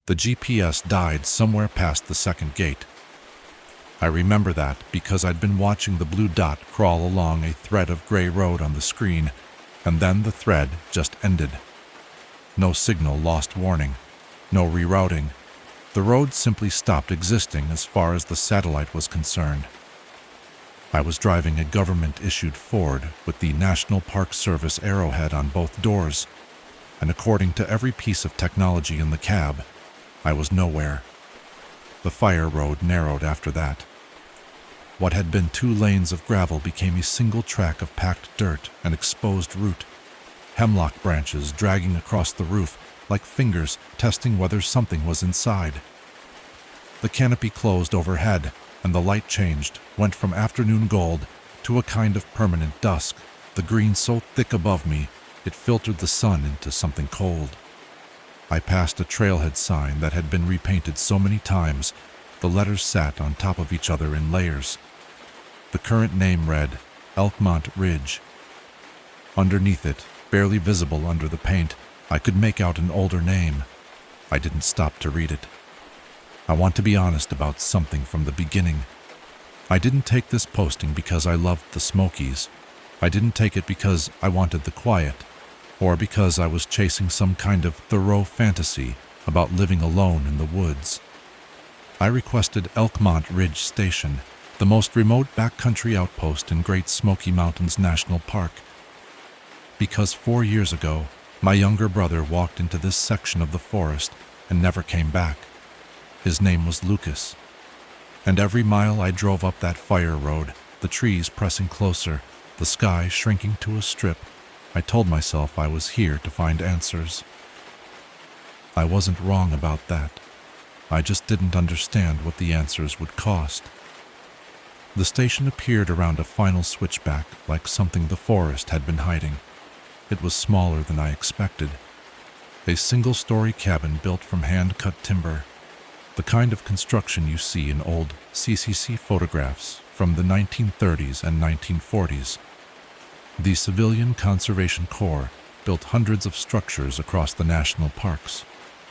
The GPS died somewhere past the second gate. I remember that because I'd been watching the blue dot crawl along a thread of gray road on the screen, and then the thread just ended. No signal lost warning, no rerouting. The road simply stopped existing as far as the satellite was concerned. I was driving a government-issued Ford with the National Park Service arrowhead on both doors, and according to every piece of technology in the cab, I was nowhere. The fire road narrowed after that. What had been 2 lanes of gravel became a single track of packed dirt and exposed root, hemlock branches dragging across the roof like fingers testing whether something was inside. The canopy closed overhead, and the light changed, went from afternoon gold to a kind of permanent dusk, the green so thick above me it filtered the sun into something cold. I passed a trailhead sign that had been repainted so many times the letters sat on top of each other in layers. The current name read Elkmont Ridge. Underneath it, barely visible under the paint, I could make out an older name. I didn't stop to read it. I want to be honest about something from the beginning. I didn't take this posting because I loved the Smokies. I didn't take it because I wanted the quiet, or because I was chasing some kind of Thoreau fantasy about living alone in the woods. I requested Elkmont Ridge Station, the most remote backcountry outpost in Great Smoky Mountains National Park, because 4 years ago, my younger brother walked into this section of the forest and never came back. His name was Lucas. And every mile I drove up that fire road, the trees pressing closer, the sky shrinking to a strip, I told myself I was here to find answers. I wasn't wrong about that. I just didn't understand what the answers would cost. The station appeared around a final switchback like something the forest had been hiding. It was smaller than I expected. A single-story cabin built from hand-cut timber, the kind of construction you see in old CCC photographs from the 1930s and 1940s. The Civilian Conservation Corps built hundreds of structures across the national parks,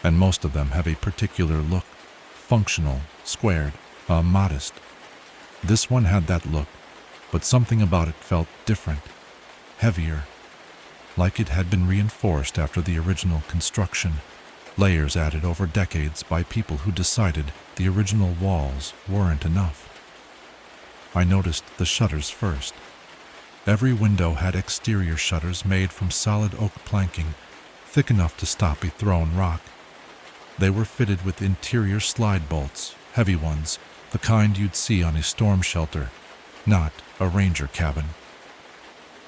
and most of them have a particular look, functional, squared, modest. This one had that look, but something about it felt different, heavier, like it had been reinforced after the original construction, layers added over decades by people who decided the original walls weren't enough. I noticed the shutters first. Every window had exterior shutters made from solid oak planking, thick enough to stop a thrown rock. They were fitted with interior slide bolts, heavy ones, the kind you'd see on a storm shelter, not a ranger cabin.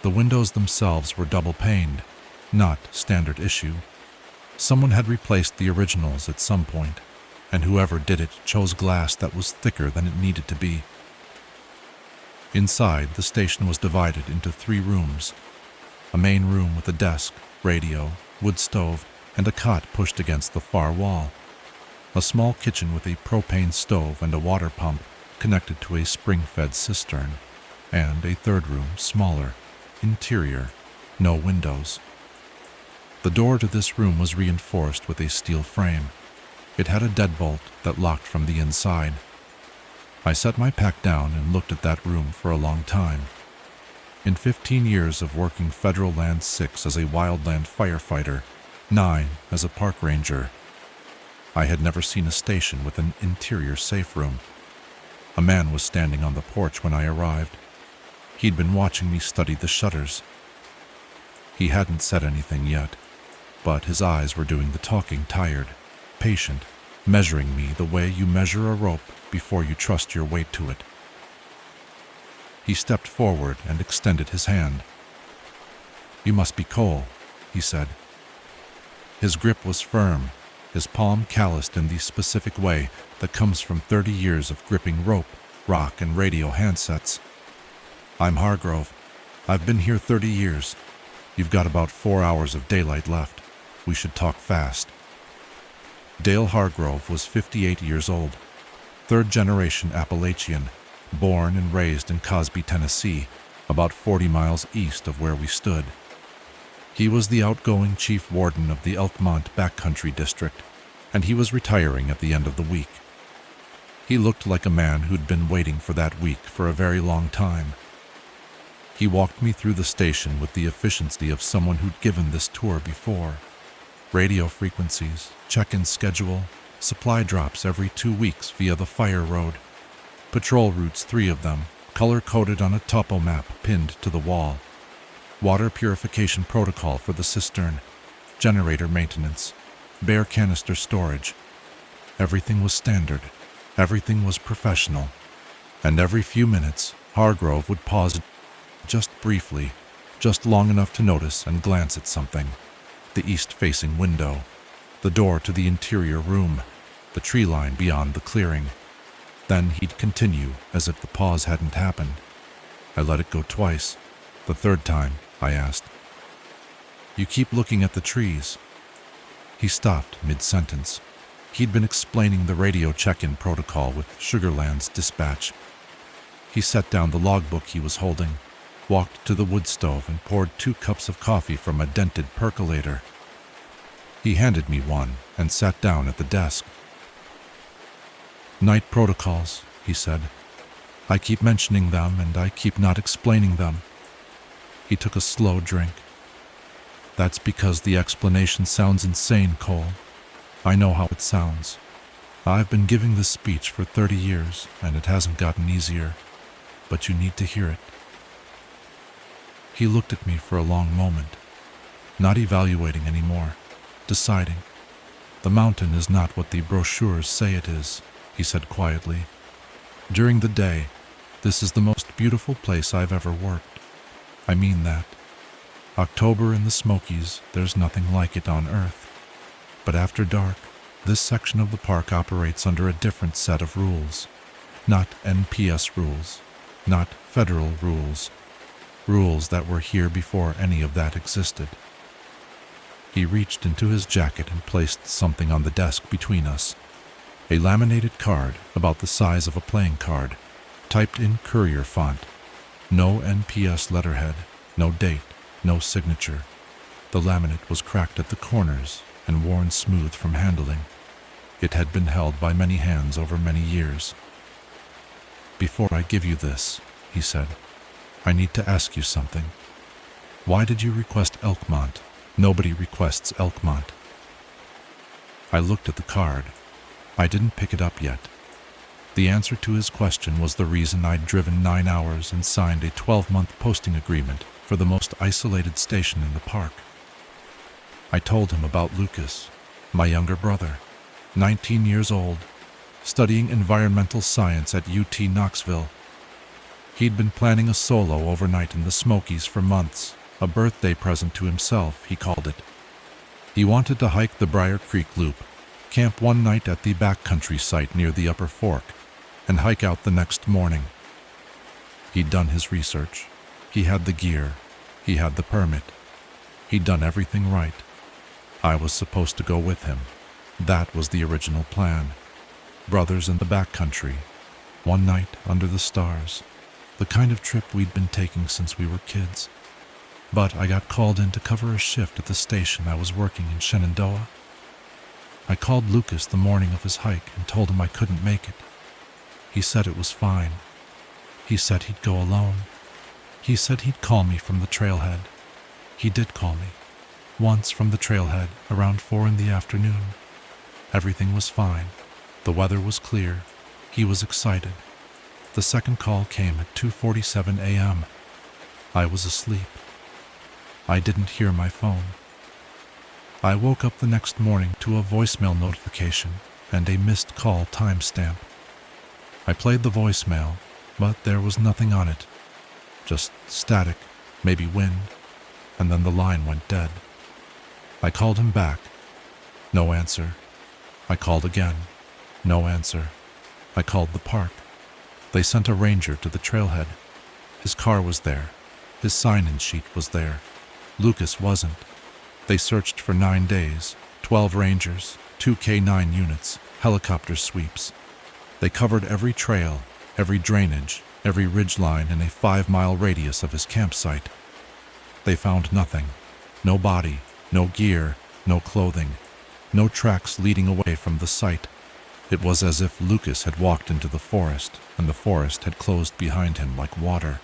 The windows themselves were double-paned, not standard issue. Someone had replaced the originals at some point, and whoever did it chose glass that was thicker than it needed to be. Inside, the station was divided into 3 rooms. A main room with a desk, radio, wood stove, and a cot pushed against the far wall. A small kitchen with a propane stove and a water pump connected to a spring-fed cistern. And a 3rd room, smaller, interior, no windows. The door to this room was reinforced with a steel frame. It had a deadbolt that locked from the inside. I set my pack down and looked at that room for a long time. In 15 years of working Federal Land 6 as a wildland firefighter, 9 as a park ranger, I had never seen a station with an interior safe room. A man was standing on the porch when I arrived. He'd been watching me study the shutters. He hadn't said anything yet, but his eyes were doing the talking, tired, patient, measuring me the way you measure a rope before you trust your weight to it. He stepped forward and extended his hand. "You must be Cole," he said. His grip was firm, his palm calloused in the specific way that comes from 30 years of gripping rope, rock, and radio handsets. "I'm Hargrove. I've been here 30 years. You've got about 4 hours of daylight left. We should talk fast." Dale Hargrove was 58 years old, 3rd-generation Appalachian, born and raised in Cosby, Tennessee, about 40 miles east of where we stood. He was the outgoing chief warden of the Elkmont Backcountry District, and he was retiring at the end of the week. He looked like a man who'd been waiting for that week for a very long time. He walked me through the station with the efficiency of someone who'd given this tour before. Radio frequencies, check-in schedule, supply drops every 2 weeks via the fire road, patrol routes, 3 of them, color-coded on a topo map pinned to the wall, water purification protocol for the cistern, generator maintenance, bare canister storage. Everything was standard, everything was professional, and every few minutes Hargrove would pause just briefly, just long enough to notice and glance at something. The east-facing window, the door to the interior room, the tree line beyond the clearing. Then he'd continue as if the pause hadn't happened. I let it go twice. The third time, I asked, "You keep looking at the trees." He stopped mid-sentence. He'd been explaining the radio check-in protocol with Sugarland's dispatch. He set down the logbook he was holding, walked to the wood stove and poured 2 cups of coffee from a dented percolator. He handed me one and sat down at the desk. "Night protocols," he said. "I keep mentioning them and I keep not explaining them." He took a slow drink. "That's because the explanation sounds insane, Cole. I know how it sounds. I've been giving this speech for 30 years and it hasn't gotten easier, but you need to hear it." He looked at me for a long moment, not evaluating anymore, deciding. "The mountain is not what the brochures say it is," he said quietly. "During the day, this is the most beautiful place I've ever worked. I mean that. October in the Smokies, there's nothing like it on Earth. But after dark, this section of the park operates under a different set of rules. Not NPS rules, not federal rules. Rules that were here before any of that existed." He reached into his jacket and placed something on the desk between us. A laminated card about the size of a playing card, typed in courier font. No NPS letterhead, no date, no signature. The laminate was cracked at the corners and worn smooth from handling. It had been held by many hands over many years. "Before I give you this," he said, "I need to ask you something. Why did you request Elkmont? Nobody requests Elkmont." I looked at the card. I didn't pick it up yet. The answer to his question was the reason I'd driven 9 hours and signed a 12-month posting agreement for the most isolated station in the park. I told him about Lucas, my younger brother, 19 years old, studying environmental science at UT Knoxville. He'd been planning a solo overnight in the Smokies for months, a birthday present to himself, he called it. He wanted to hike the Briar Creek Loop, camp one night at the backcountry site near the Upper Fork, and hike out the next morning. He'd done his research. He had the gear. He had the permit. He'd done everything right. I was supposed to go with him. That was the original plan. Brothers in the backcountry. One night under the stars. The kind of trip we'd been taking since we were kids. But I got called in to cover a shift at the station I was working in Shenandoah. I called Lucas the morning of his hike and told him I couldn't make it. He said it was fine. He said he'd go alone. He said he'd call me from the trailhead. He did call me. Once from the trailhead, around 4 in the afternoon. Everything was fine. The weather was clear. He was excited. The second call came at 2:47 a.m. I was asleep. I didn't hear my phone. I woke up the next morning to a voicemail notification and a missed call timestamp. I played the voicemail, but there was nothing on it. Just static, maybe wind, and then the line went dead. I called him back. No answer. I called again. No answer. I called the park. They sent a ranger to the trailhead. His car was there. His sign-in sheet was there. Lucas wasn't. They searched for 9 days, 12 rangers, 2 K9 units, helicopter sweeps. They covered every trail, every drainage, every ridgeline in a 5-mile radius of his campsite. They found nothing. No body, no gear, no clothing. no tracks leading away from the site. It was as if Lucas had walked into the forest, and the forest had closed behind him like water.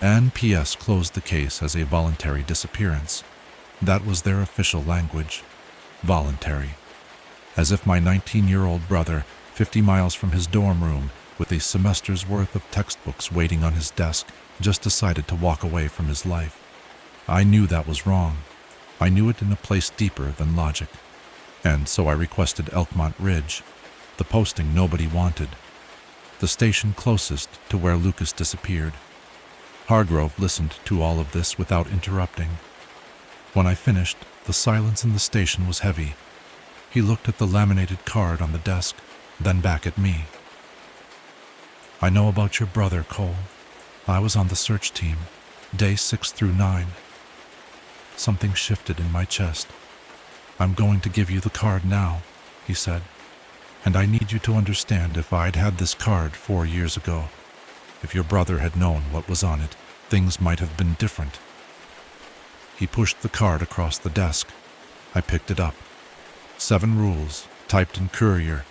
And PS closed the case as a voluntary disappearance. That was their official language. Voluntary. As if my 19-year-old brother, 50 miles from his dorm room, with a semester's worth of textbooks waiting on his desk, just decided to walk away from his life. I knew that was wrong. I knew it in a place deeper than logic. And so I requested Elkmont Ridge, the posting nobody wanted, the station closest to where Lucas disappeared. Hargrove listened to all of this without interrupting. When I finished, the silence in the station was heavy. He looked at the laminated card on the desk, then back at me. "I know about your brother, Cole. I was on the search team, day 6 through 9. Something shifted in my chest. "I'm going to give you the card now," he said. "And I need you to understand, if I'd had this card 4 years ago, if your brother had known what was on it, things might have been different." He pushed the card across the desk. I picked it up. 7 rules, typed in Courier.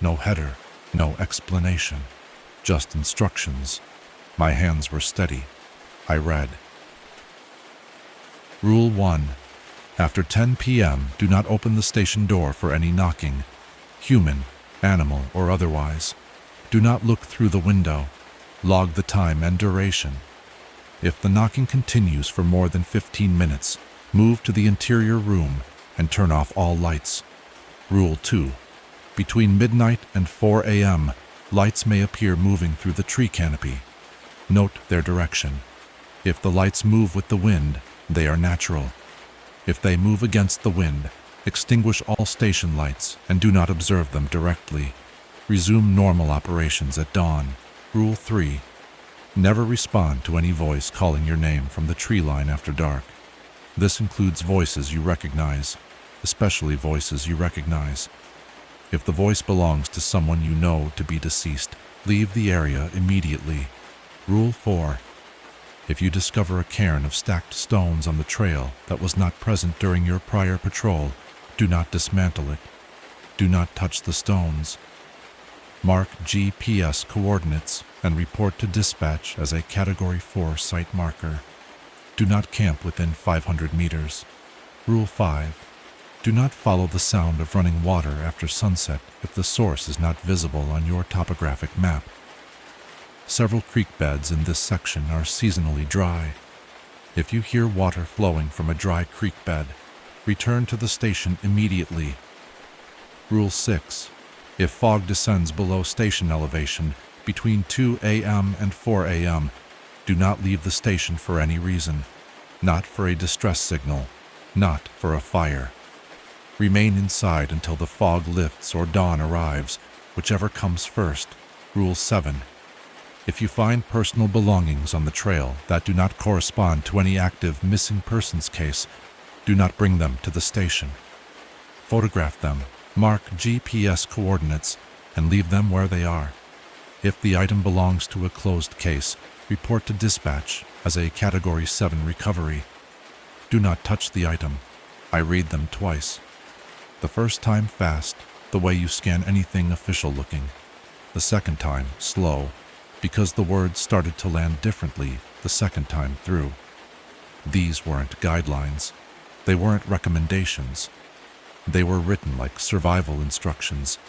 No header, no explanation, just instructions. My hands were steady. I read. Rule 1. After 10 p.m., do not open the station door for any knocking, human, animal, or otherwise. Do not look through the window. Log the time and duration. If the knocking continues for more than 15 minutes, move to the interior room and turn off all lights. Rule 2. Between midnight and 4 a.m., lights may appear moving through the tree canopy. Note their direction. If the lights move with the wind, they are natural. If they move against the wind, extinguish all station lights and do not observe them directly. Resume normal operations at dawn. Rule 3. Never respond to any voice calling your name from the tree line after dark. This includes voices you recognize, especially voices you recognize. If the voice belongs to someone you know to be deceased, leave the area immediately. Rule 4. If you discover a cairn of stacked stones on the trail that was not present during your prior patrol, do not dismantle it. Do not touch the stones. Mark GPS coordinates and report to dispatch as a Category 4 site marker. Do not camp within 500 meters. Rule 5. Do not follow the sound of running water after sunset if the source is not visible on your topographic map. Several creek beds in this section are seasonally dry. If you hear water flowing from a dry creek bed, return to the station immediately. Rule 6. If fog descends below station elevation between 2 a.m. and 4 a.m., do not leave the station for any reason. Not for a distress signal, not for a fire. Remain inside until the fog lifts or dawn arrives, whichever comes first. Rule 7. If you find personal belongings on the trail that do not correspond to any active missing persons case, do not bring them to the station. Photograph them, mark GPS coordinates, and leave them where they are. If the item belongs to a closed case, report to dispatch as a Category 7 recovery. Do not touch the item. I read them twice. The first time fast, the way you scan anything official looking. The second time slow, because the words started to land differently the second time through. These weren't guidelines. They weren't recommendations. They were written like survival instructions,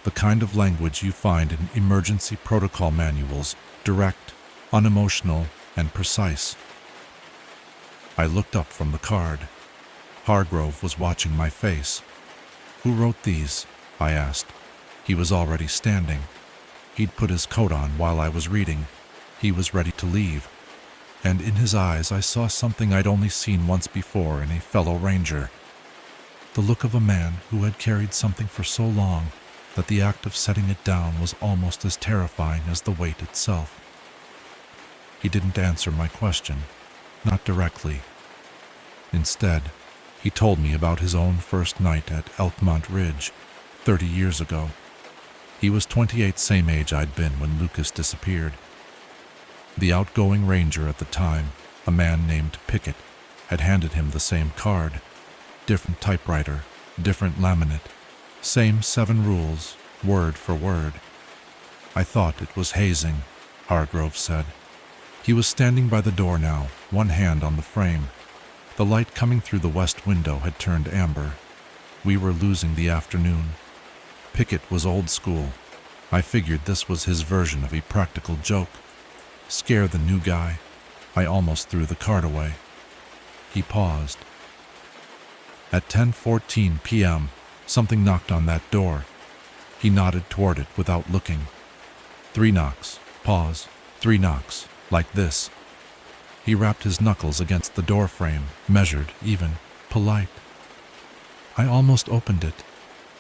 the kind of language you find in emergency protocol manuals, direct, unemotional, and precise. I looked up from the card. Hargrove was watching my face. "Who wrote these?" I asked. He was already standing. He'd put his coat on while I was reading. He was ready to leave. And in his eyes I saw something I'd only seen once before in a fellow ranger. The look of a man who had carried something for so long that the act of setting it down was almost as terrifying as the weight itself. He didn't answer my question, not directly. Instead, he told me about his own first night at Elkmont Ridge, 30 years ago. He was 28, same age I'd been when Lucas disappeared. The outgoing ranger at the time, a man named Pickett, had handed him the same card, different typewriter, different laminate. Same 7 rules, word for word. I thought it was hazing, Hargrove said. He was standing by the door now, one hand on the frame. The light coming through the west window had turned amber. We were losing the afternoon. Pickett was old school. I figured this was his version of a practical joke. Scare the new guy. I almost threw the card away. He paused. At 10:14 p.m., something knocked on that door. He nodded toward it without looking. 3 knocks, pause, 3 knocks, like this. He rapped his knuckles against the door frame, measured, even, polite. I almost opened it.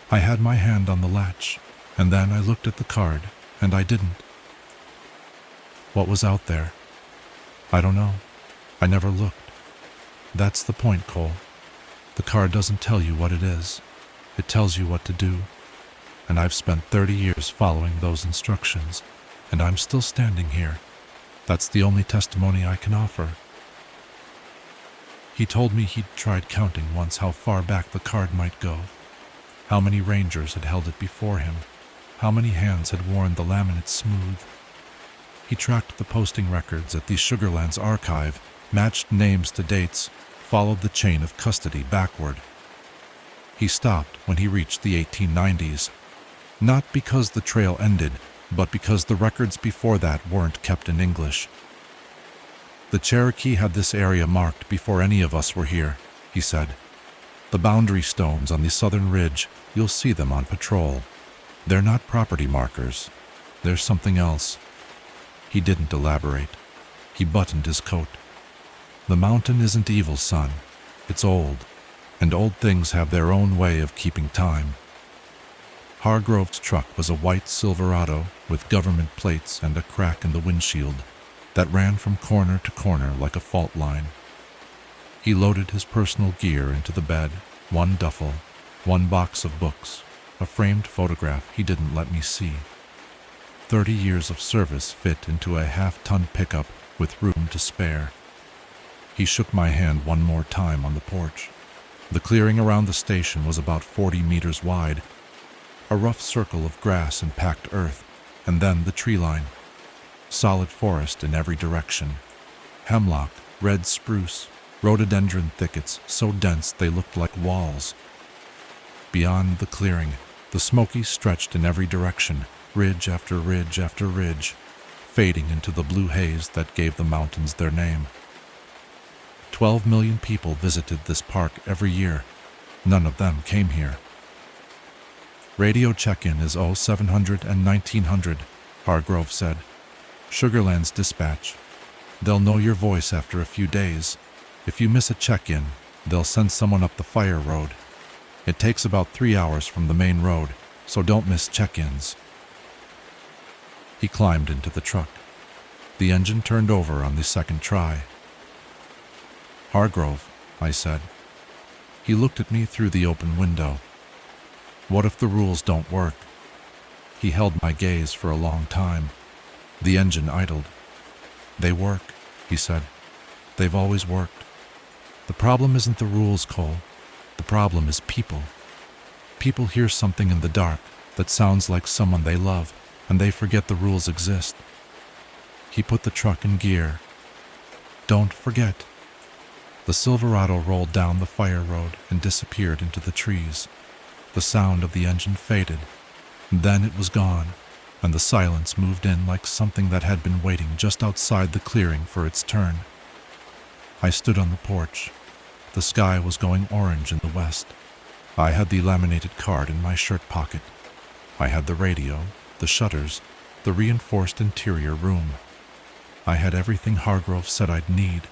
I had my hand on the latch, and then I looked at the card, and I didn't. What was out there? I don't know. I never looked. That's the point, Cole. The card doesn't tell you what it is. It tells you what to do. And I've spent 30 years following those instructions, and I'm still standing here. That's the only testimony I can offer. He told me he'd tried counting once how far back the card might go, how many rangers had held it before him, how many hands had worn the laminate smooth. He tracked the posting records at the Sugarlands archive, matched names to dates, followed the chain of custody backward. He stopped when he reached the 1890s, not because the trail ended, but because the records before that weren't kept in English. The Cherokee had this area marked before any of us were here, he said. The boundary stones on the southern ridge, you'll see them on patrol. They're not property markers. There's something else. He didn't elaborate. He buttoned his coat. The mountain isn't evil, son. It's old, and old things have their own way of keeping time. Hargrove's truck was a white Silverado with government plates and a crack in the windshield that ran from corner to corner like a fault line. He loaded his personal gear into the bed, 1 duffel, 1 box of books, a framed photograph he didn't let me see. 30 years of service fit into a half-ton pickup with room to spare. He shook my hand one more time on the porch. The clearing around the station was about 40 meters wide, a rough circle of grass and packed earth, and then the tree line. Solid forest in every direction. Hemlock, red spruce, rhododendron thickets so dense they looked like walls. Beyond the clearing, the Smokies stretched in every direction, ridge after ridge after ridge, fading into the blue haze that gave the mountains their name. 12 million people visited this park every year. None of them came here. Radio check-in is 0700 and 1900, Hargrove said. Sugarlands dispatch. They'll know your voice after a few days. If you miss a check-in, they'll send someone up the fire road. It takes about 3 hours from the main road, so don't miss check-ins. He climbed into the truck. The engine turned over on the second try. Hargrove, I said. He looked at me through the open window. What if the rules don't work? He held my gaze for a long time. The engine idled. They work, he said. They've always worked. The problem isn't the rules, Cole. The problem is people. People hear something in the dark that sounds like someone they love, and they forget the rules exist. He put the truck in gear. Don't forget. The Silverado rolled down the fire road and disappeared into the trees. The sound of the engine faded. Then it was gone, and the silence moved in like something that had been waiting just outside the clearing for its turn. I stood on the porch. The sky was going orange in the west. I had the laminated card in my shirt pocket. I had the radio, the shutters, the reinforced interior room. I had everything Hargrove said I'd need.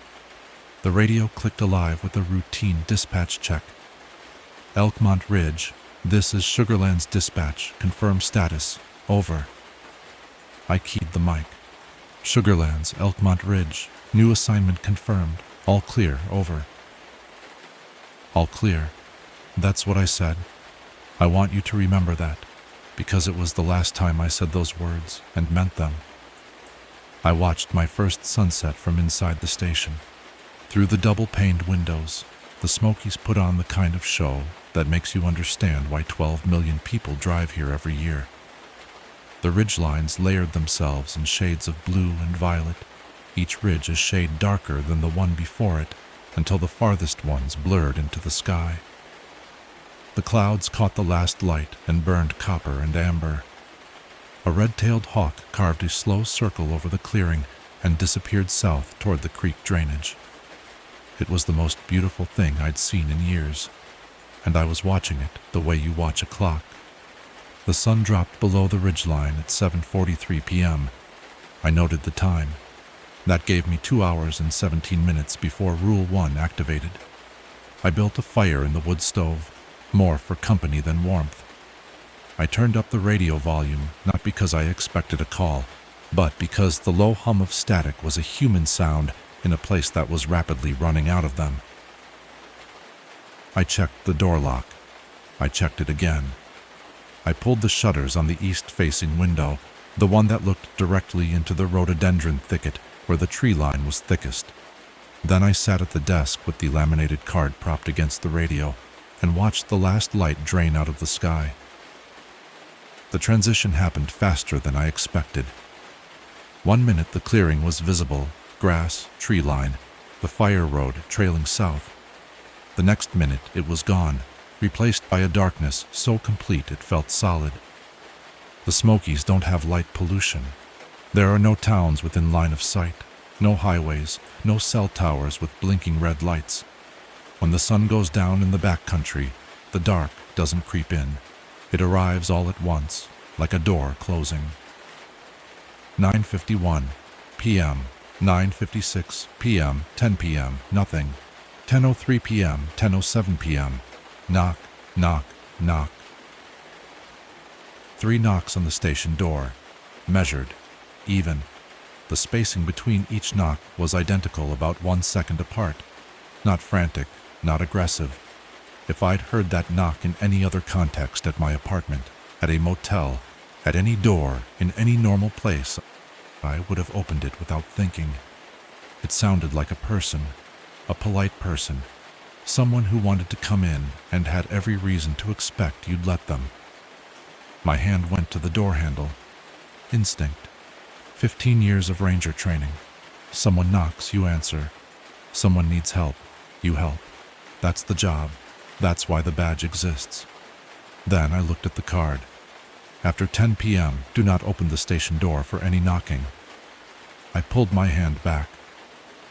The radio clicked alive with a routine dispatch check. Elkmont Ridge, this is Sugarlands dispatch, confirm status, over. I keyed the mic. Sugarlands, Elkmont Ridge, new assignment confirmed, all clear, over. All clear. That's what I said. I want you to remember that, because it was the last time I said those words and meant them. I watched my first sunset from inside the station. Through the double-paned windows, The Smokies put on the kind of show that makes you understand why 12 million people drive here every year. The ridgelines layered themselves in shades of blue and violet, each ridge a shade darker than the one before it, until the farthest ones blurred into the sky. The clouds caught the last light and burned copper and amber. A red-tailed hawk carved a slow circle over the clearing and disappeared south toward the creek drainage. It was the most beautiful thing I'd seen in years, and I was watching it the way you watch a clock. The sun dropped below the ridgeline at 7:43 p.m. I noted the time. That gave me 2 hours and 17 minutes before Rule 1 activated. I built a fire in the wood stove, more for company than warmth. I turned up the radio volume, not because I expected a call, but because the low hum of static was a human sound in a place that was rapidly running out of them. I checked the door lock. I checked it again. I pulled the shutters on the east-facing window, the one that looked directly into the rhododendron thicket where the tree line was thickest. Then I sat at the desk with the laminated card propped against the radio and watched the last light drain out of the sky. The transition happened faster than I expected. 1 minute the clearing was visible, grass, tree line, the fire road trailing south. The next minute it was gone, replaced by a darkness so complete it felt solid. The Smokies don't have light pollution. There are no towns within line of sight, no highways, no cell towers with blinking red lights. When the sun goes down in the backcountry, the dark doesn't creep in. It arrives all at once, like a door closing. 9:51 p.m., 9:56 p.m., 10 p.m., nothing. 10:03 p.m., 10:07 p.m. Knock, knock, knock. 3 knocks on the station door. Measured. Even. The spacing between each knock was identical, about 1 second apart. Not frantic, not aggressive. If I'd heard that knock in any other context, at my apartment, at a motel, at any door, in any normal place, I would have opened it without thinking. It sounded like a person, a polite person, someone who wanted to come in and had every reason to expect you'd let them. My hand went to the door handle. Instinct. 15 years of ranger training. Someone knocks, you answer. Someone needs help, you help. That's the job. That's why the badge exists. Then I looked at the card. After 10 p.m., do not open the station door for any knocking. I pulled my hand back.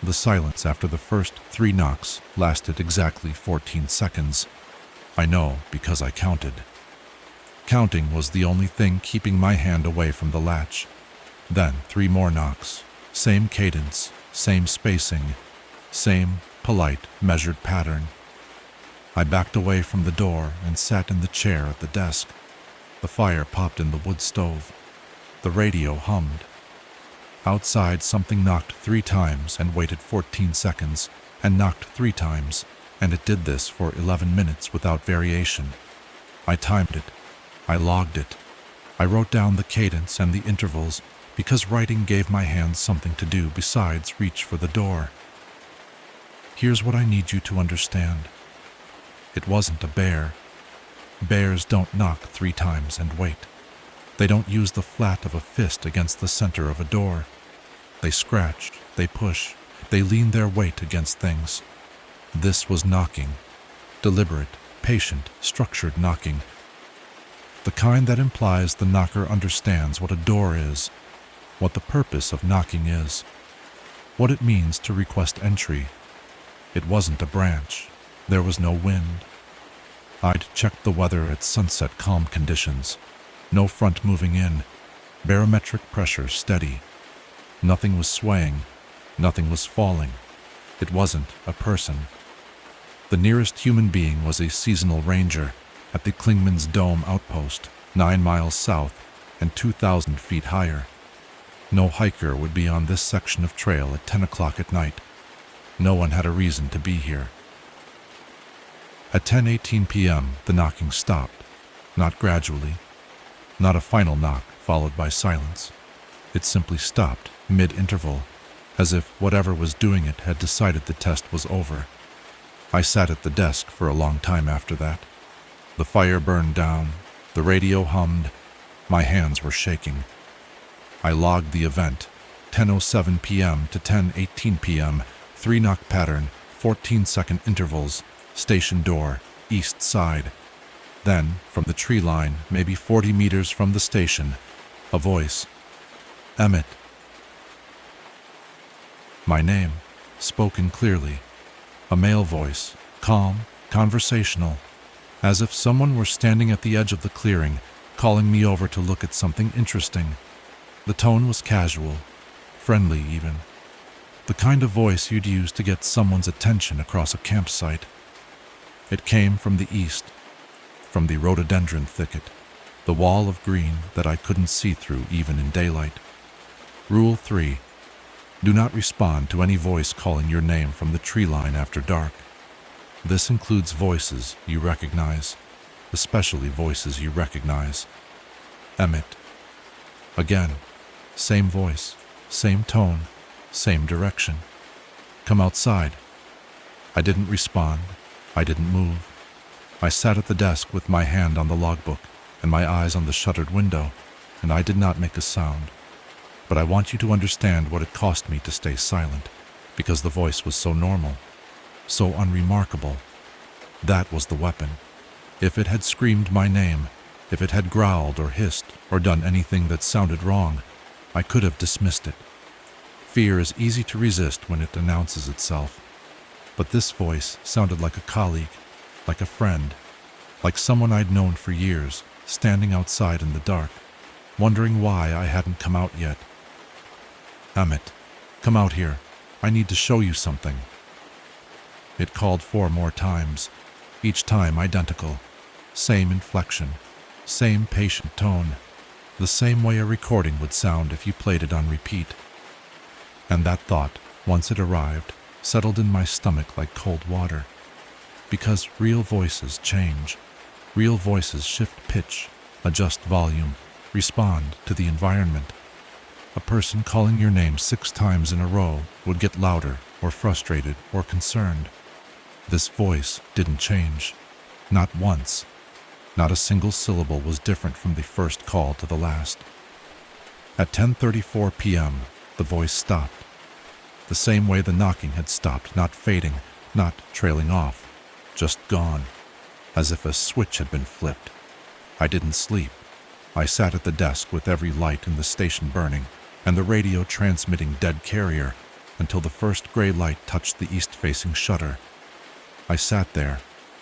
The silence after the first 3 knocks lasted exactly 14 seconds. I know because I counted. Counting was the only thing keeping my hand away from the latch. Then 3 more knocks. Same cadence, same spacing, same polite, measured pattern. I backed away from the door and sat in the chair at the desk. The fire popped in the wood stove. The radio hummed. Outside, something knocked 3 times and waited 14 seconds, and knocked 3 times, and it did this for 11 minutes without variation. I timed it. I logged it. I wrote down the cadence and the intervals, because writing gave my hands something to do besides reach for the door. Here's what I need you to understand. It wasn't a bear. Bears don't knock 3 times and wait. They don't use the flat of a fist against the center of a door. They scratch, they push, they lean their weight against things. This was knocking. Deliberate, patient, structured knocking. The kind that implies the knocker understands what a door is, what the purpose of knocking is, what it means to request entry. It wasn't a branch. There was no wind. I'd checked the weather at sunset, calm conditions. No front moving in. Barometric pressure steady. Nothing was swaying. Nothing was falling. It wasn't a person. The nearest human being was a seasonal ranger at the Klingman's Dome outpost, 9 miles south and 2,000 feet higher. No hiker would be on this section of trail at 10 o'clock at night. No one had a reason to be here. At 10:18 p.m., the knocking stopped. Not gradually. Not a final knock followed by silence. It simply stopped, mid-interval, as if whatever was doing it had decided the test was over. I sat at the desk for a long time after that. The fire burned down, the radio hummed, my hands were shaking. I logged the event, 10:07 p.m. to 10:18 p.m., 3-knock pattern, 14-second intervals, station door, east side. Then, from the tree line, maybe 40 meters from the station, a voice. Emmett. My name, spoken clearly. A male voice, calm, conversational, as if someone were standing at the edge of the clearing, calling me over to look at something interesting. The tone was casual, friendly even. The kind of voice you'd use to get someone's attention across a campsite. It came from the east, from the rhododendron thicket, the wall of green that I couldn't see through even in daylight. Rule 3. Do not respond to any voice calling your name from the tree line after dark. This includes voices you recognize, especially voices you recognize. Emmett. Again, same voice, same tone, same direction. Come outside. I didn't respond. I didn't move. I sat at the desk with my hand on the logbook and my eyes on the shuttered window, and I did not make a sound. But I want you to understand what it cost me to stay silent, because the voice was so normal, so unremarkable. That was the weapon. If it had screamed my name, if it had growled or hissed or done anything that sounded wrong, I could have dismissed it. Fear is easy to resist when it announces itself. But this voice sounded like a colleague, like a friend, like someone I'd known for years, standing outside in the dark, wondering why I hadn't come out yet. Emmett, come out here. I need to show you something. It called 4 more times, each time identical. Same inflection, same patient tone, the same way a recording would sound if you played it on repeat. And that thought, once it arrived, settled in my stomach like cold water. Because real voices change. Real voices shift pitch, adjust volume, respond to the environment. A person calling your name 6 times in a row would get louder or frustrated or concerned. This voice didn't change. Not once. Not a single syllable was different from the first call to the last. At 10:34 p.m., the voice stopped. The same way the knocking had stopped, not fading, not trailing off, just gone, as if a switch had been flipped. I didn't sleep. I sat at the desk with every light in the station burning and the radio transmitting dead carrier until the first gray light touched the east-facing shutter. I sat there,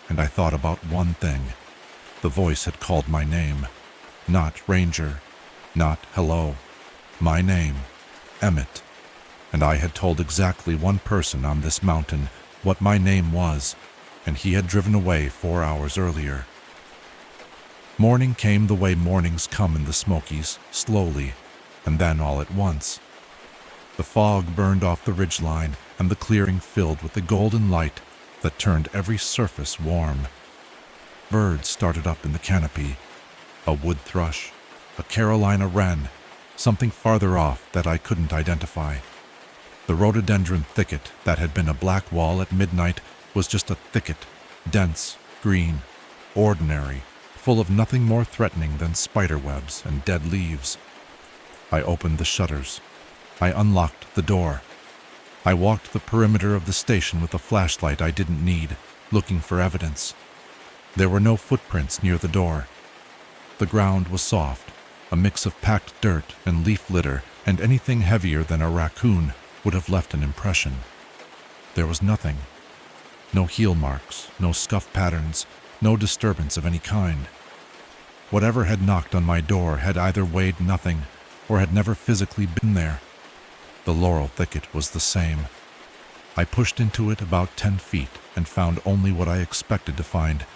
and I thought about one thing. The voice had called my name. Not Ranger, not hello. My name, Emmett. And I had told exactly one person on this mountain what my name was, and he had driven away 4 hours earlier. Morning came the way mornings come in the Smokies, slowly, and then all at once. The fog burned off the ridgeline, and the clearing filled with the golden light that turned every surface warm. Birds started up in the canopy. A wood thrush, a Carolina wren, something farther off that I couldn't identify. The rhododendron thicket that had been a black wall at midnight was just a thicket, dense, green, ordinary, full of nothing more threatening than spider webs and dead leaves. I opened the shutters. I unlocked the door. I walked the perimeter of the station with a flashlight I didn't need, looking for evidence. There were no footprints near the door. The ground was soft, a mix of packed dirt and leaf litter, and anything heavier than a raccoon would have left an impression. There was nothing. No heel marks, no scuff patterns, no disturbance of any kind. Whatever had knocked on my door had either weighed nothing or had never physically been there. The laurel thicket was the same. I pushed into it about 10 feet and found only what I expected to find.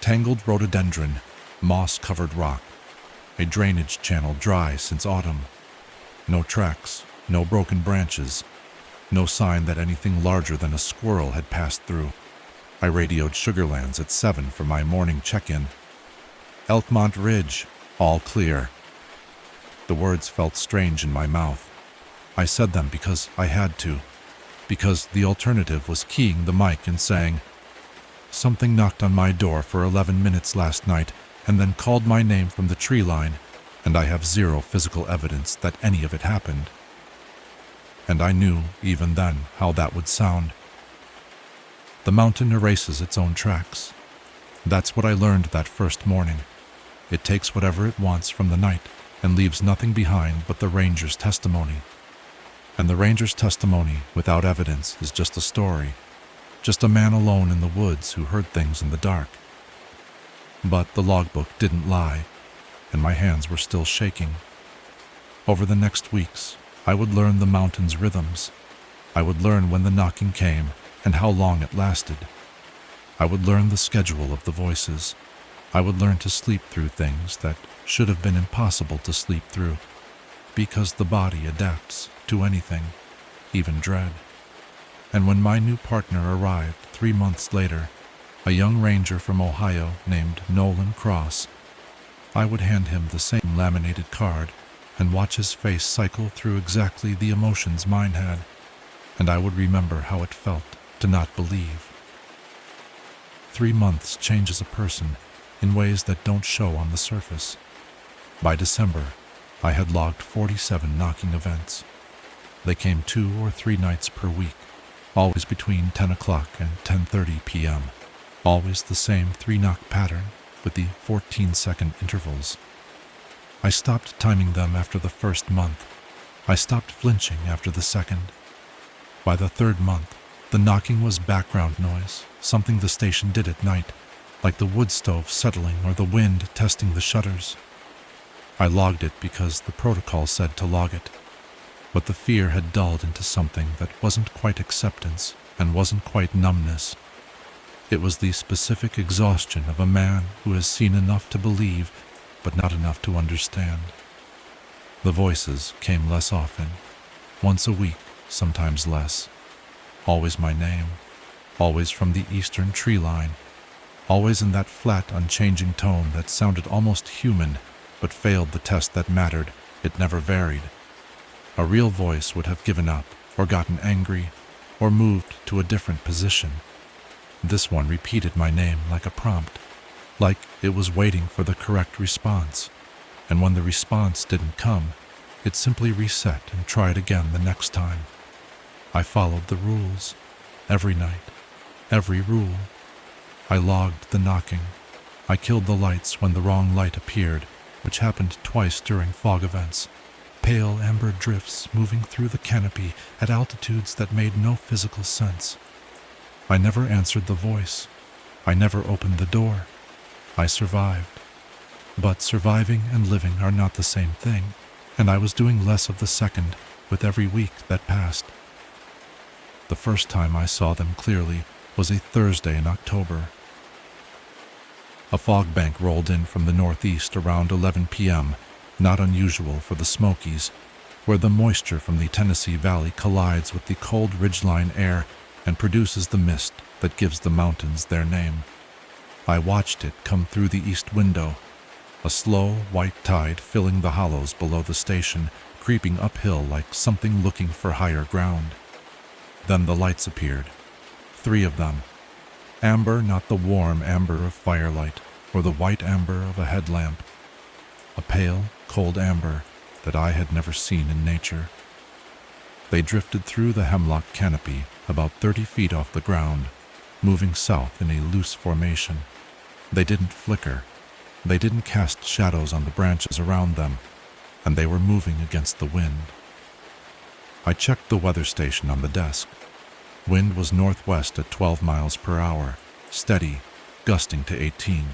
Tangled rhododendron, moss-covered rock, a drainage channel dry since autumn. No tracks, no broken branches, no sign that anything larger than a squirrel had passed through. I radioed Sugarlands at 7 for my morning check-in. Elkmont Ridge, all clear. The words felt strange in my mouth. I said them because I had to. because the alternative was keying the mic and saying, "Something knocked on my door for 11 minutes last night and then called my name from the tree line, and I have zero physical evidence that any of it happened." And I knew, even then, how that would sound. The mountain erases its own tracks. That's what I learned that first morning. It takes whatever it wants from the night and leaves nothing behind but the ranger's testimony. And the ranger's testimony, without evidence, is just a story. Just a man alone in the woods who heard things in the dark. But the logbook didn't lie, and my hands were still shaking. Over the next weeks, I would learn the mountain's rhythms. I would learn when the knocking came and how long it lasted. I would learn the schedule of the voices. I would learn to sleep through things that should have been impossible to sleep through, because the body adapts to anything, even dread. And when my new partner arrived 3 months later, a young ranger from Ohio named Nolan Cross, I would hand him the same laminated card and watch his face cycle through exactly the emotions mine had, and I would remember how it felt to not believe. 3 months changes a person in ways that don't show on the surface. By December, I had logged 47 knocking events. They came 2 or 3 nights per week, always between 10 o'clock and 10:30 p.m., always the same 3-knock pattern with the 14-second intervals. I stopped timing them after the first month. I stopped flinching after the second. By the 3rd month, the knocking was background noise, something the station did at night, like the wood stove settling or the wind testing the shutters. I logged it because the protocol said to log it, but the fear had dulled into something that wasn't quite acceptance and wasn't quite numbness. It was the specific exhaustion of a man who has seen enough to believe, but not enough to understand. The voices came less often, once a week, sometimes less. Always my name, always from the eastern tree line, always in that flat, unchanging tone that sounded almost human, but failed the test that mattered. It never varied. A real voice would have given up, or gotten angry, or moved to a different position. This one repeated my name like a prompt, like it was waiting for the correct response, and when the response didn't come, it simply reset and tried again the next time. I followed the rules, every night, every rule. I logged the knocking. I killed the lights when the wrong light appeared, which happened twice during fog events. Pale amber drifts moving through the canopy at altitudes that made no physical sense. I never answered the voice. I never opened the door. I survived. But surviving and living are not the same thing, and I was doing less of the second with every week that passed. The first time I saw them clearly was a Thursday in October. A fog bank rolled in from the northeast around 11 p.m., not unusual for the Smokies, where the moisture from the Tennessee Valley collides with the cold ridgeline air and produces the mist that gives the mountains their name. I watched it come through the east window, a slow white tide filling the hollows below the station, creeping uphill like something looking for higher ground. Then the lights appeared, 3 of them. Amber, not the warm amber of firelight or the white amber of a headlamp. A pale, cold amber that I had never seen in nature. They drifted through the hemlock canopy about 30 feet off the ground, moving south in a loose formation. They didn't flicker. They didn't cast shadows on the branches around them, and they were moving against the wind. I checked the weather station on the desk. Wind was northwest at 12 miles per hour, steady, gusting to 18.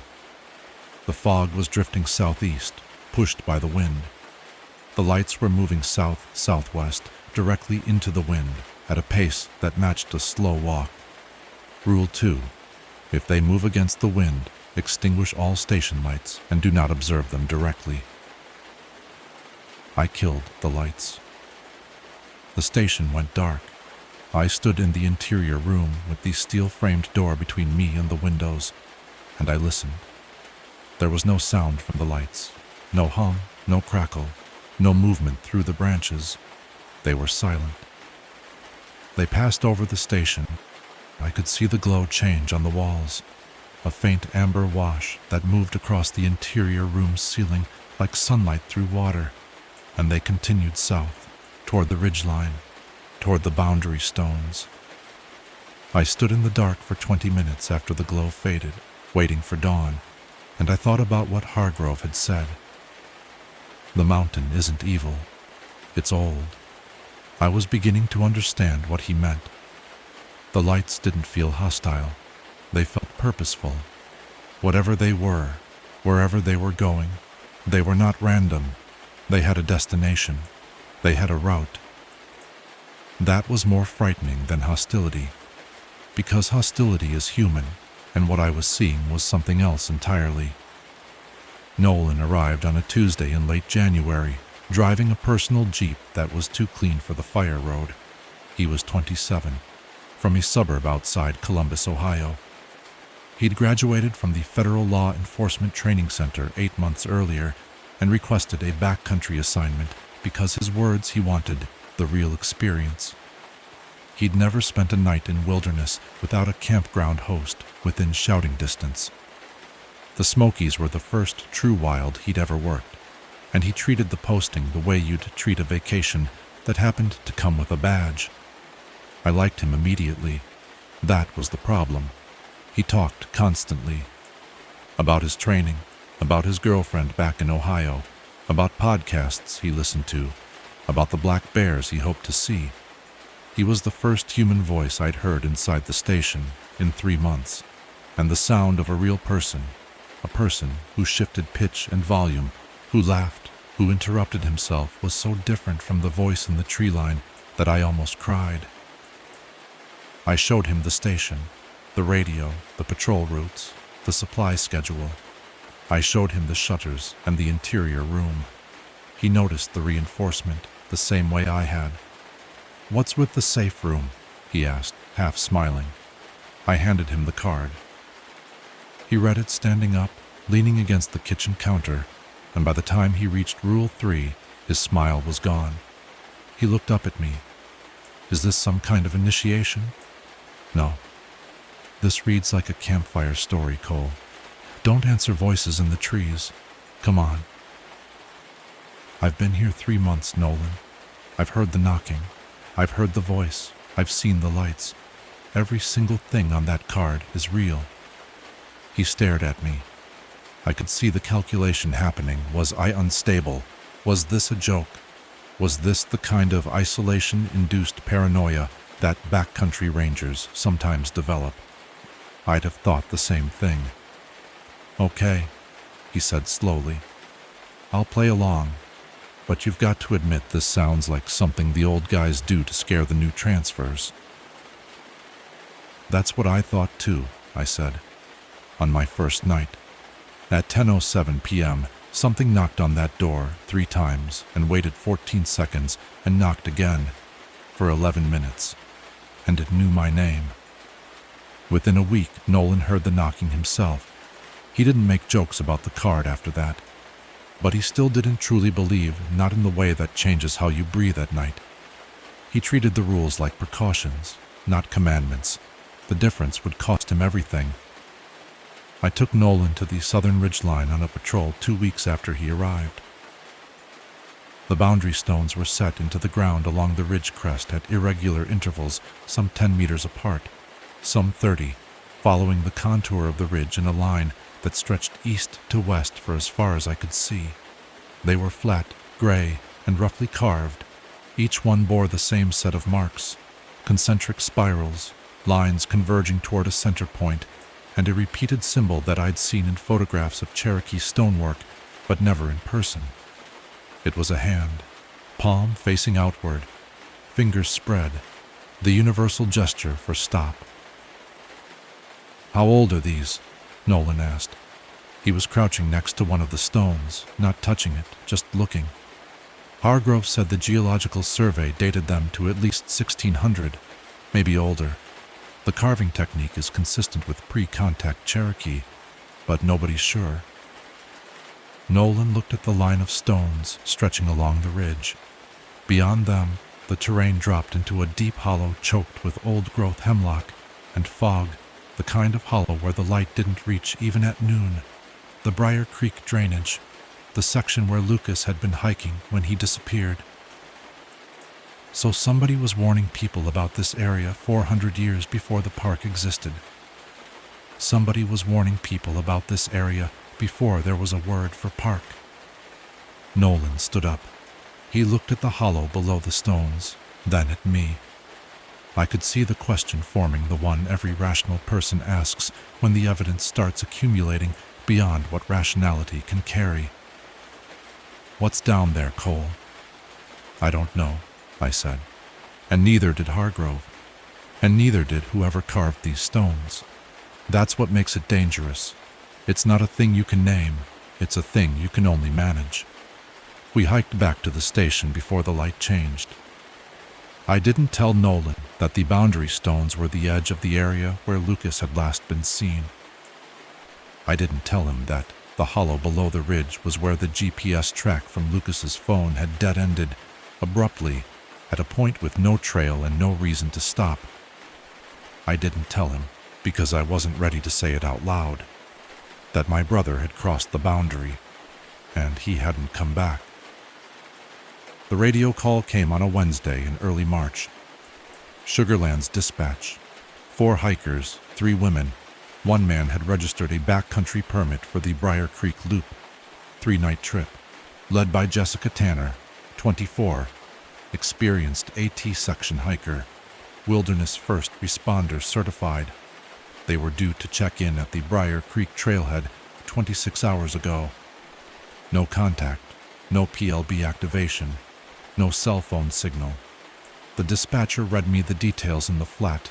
The fog was drifting southeast, pushed by the wind. The lights were moving south-southwest, directly into the wind, at a pace that matched a slow walk. Rule 2. If they move against the wind, extinguish all station lights and do not observe them directly. I killed the lights. The station went dark. I stood in the interior room with the steel-framed door between me and the windows, and I listened. There was no sound from the lights, no hum, no crackle, no movement through the branches. They were silent. They passed over the station. I could see the glow change on the walls, a faint amber wash that moved across the interior room's ceiling like sunlight through water, and they continued south, toward the ridgeline, toward the boundary stones. I stood in the dark for 20 minutes after the glow faded, waiting for dawn, and I thought about what Hargrove had said. The mountain isn't evil. It's old. I was beginning to understand what he meant. The lights didn't feel hostile. They felt purposeful. Whatever they were, wherever they were going, they were not random. They had a destination. They had a route. That was more frightening than hostility, because hostility is human, and what I was seeing was something else entirely. Nolan arrived on a Tuesday in late January, driving a personal Jeep that was too clean for the fire road. He was 27, from a suburb outside Columbus, Ohio. He'd graduated from the Federal Law Enforcement Training Center 8 months earlier and requested a backcountry assignment because his words he wanted the real experience. He'd never spent a night in wilderness without a campground host within shouting distance. The Smokies were the first true wild he'd ever worked, and he treated the posting the way you'd treat a vacation that happened to come with a badge. I liked him immediately. That was the problem. He talked constantly. About his training, about his girlfriend back in Ohio, about podcasts he listened to, about the black bears he hoped to see. He was the first human voice I'd heard inside the station in 3 months, and the sound of a real person, a person who shifted pitch and volume, who laughed, who interrupted himself, was so different from the voice in the tree line that I almost cried. I showed him the station, the radio, the patrol routes, the supply schedule. I showed him the shutters and the interior room. He noticed the reinforcement the same way I had. "What's with the safe room?" he asked, half smiling. I handed him the card. He read it standing up, leaning against the kitchen counter, and by the time he reached Rule 3, his smile was gone. He looked up at me. "Is this some kind of initiation?" "No. This reads like a campfire story, Cole. Don't answer voices in the trees. Come on." "I've been here 3 months, Nolan. I've heard the knocking. I've heard the voice. I've seen the lights. Every single thing on that card is real." He stared at me. I could see the calculation happening. Was I unstable? Was this a joke? Was this the kind of isolation-induced paranoia that backcountry rangers sometimes develop? I'd have thought the same thing. "Okay," he said slowly. "I'll play along, but you've got to admit this sounds like something the old guys do to scare the new transfers." "That's what I thought too," I said. "On my first night. At 10:07 p.m., something knocked on that door 3 times and waited 14 seconds and knocked again for 11 minutes. And it knew my name." Within a week, Nolan heard the knocking himself. He didn't make jokes about the card after that, but he still didn't truly believe, not in the way that changes how you breathe at night. He treated the rules like precautions, not commandments. The difference would cost him everything. I took Nolan to the southern ridgeline on a patrol 2 weeks after he arrived. The boundary stones were set into the ground along the ridge crest at irregular intervals, some 10 meters apart, some 30, following the contour of the ridge in a line that stretched east to west for as far as I could see. They were flat, gray, and roughly carved. Each one bore the same set of marks, concentric spirals, lines converging toward a center point, and a repeated symbol that I'd seen in photographs of Cherokee stonework, but never in person. It was a hand, palm facing outward, fingers spread, the universal gesture for stop. "How old are these?" Nolan asked. He was crouching next to one of the stones, not touching it, just looking. Hargrove said the Geological Survey dated them to at least 1600, maybe older. The carving technique is consistent with pre-contact Cherokee, but nobody's sure. Nolan looked at the line of stones stretching along the ridge. Beyond them, The terrain dropped into a deep hollow choked with old-growth hemlock and fog, the kind of hollow where the light didn't reach even at noon. The Briar Creek drainage, the section where Lucas had been hiking when he disappeared. So somebody was warning people about this area 400 years before the park existed. Somebody was warning people about this area before there was a word for park. Nolan stood up. He looked at the hollow below the stones, then at me. I could see the question forming, the one every rational person asks when the evidence starts accumulating beyond what rationality can carry. "What's down there, Cole?" "I don't know," I said. "And neither did Hargrove. And neither did whoever carved these stones. That's what makes it dangerous. It's not a thing you can name. It's a thing you can only manage." We hiked back to the station before the light changed. I didn't tell Nolan that the boundary stones were the edge of the area where Lucas had last been seen. I didn't tell him that the hollow below the ridge was where the GPS track from Lucas's phone had dead-ended abruptly at a point with no trail and no reason to stop. I didn't tell him because I wasn't ready to say it out loud, that my brother had crossed the boundary and he hadn't come back. The radio call came on a Wednesday in early March. Sugarland's dispatch. 4 hikers, 3 women. 1 man had registered a backcountry permit for the Briar Creek Loop. 3-night trip. Led by Jessica Tanner, 24. Experienced AT section hiker. Wilderness first responder certified. They were due to check in at the Briar Creek trailhead 26 hours ago. No contact. No PLB activation. No cell phone signal. The dispatcher read me the details in the flat,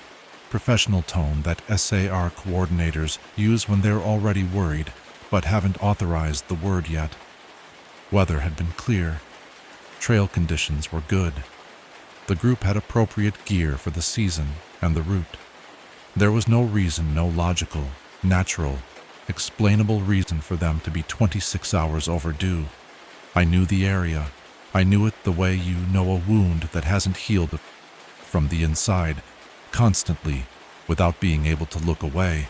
professional tone that SAR coordinators use when they're already worried but haven't authorized the word yet. Weather had been clear. Trail conditions were good. The group had appropriate gear for the season and the route. There was no reason, no logical, natural, explainable reason for them to be 26 hours overdue. I knew the area. I knew it the way you know a wound that hasn't healed from the inside, constantly, without being able to look away.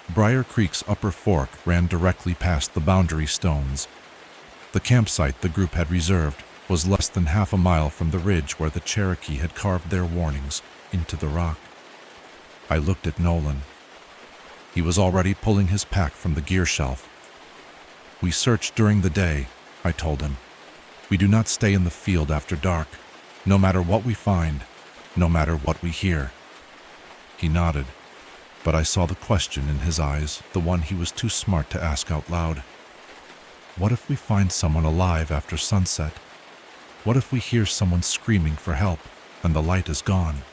Briar Creek's upper fork ran directly past the boundary stones. The campsite the group had reserved was less than half a mile from the ridge where the Cherokee had carved their warnings into the rock. I looked at Nolan. He was already pulling his pack from the gear shelf. "We search during the day," I told him. "We do not stay in the field after dark, no matter what we find, no matter what we hear." He nodded, but I saw the question in his eyes, the one he was too smart to ask out loud. What if we find someone alive after sunset? What if we hear someone screaming for help and the light is gone?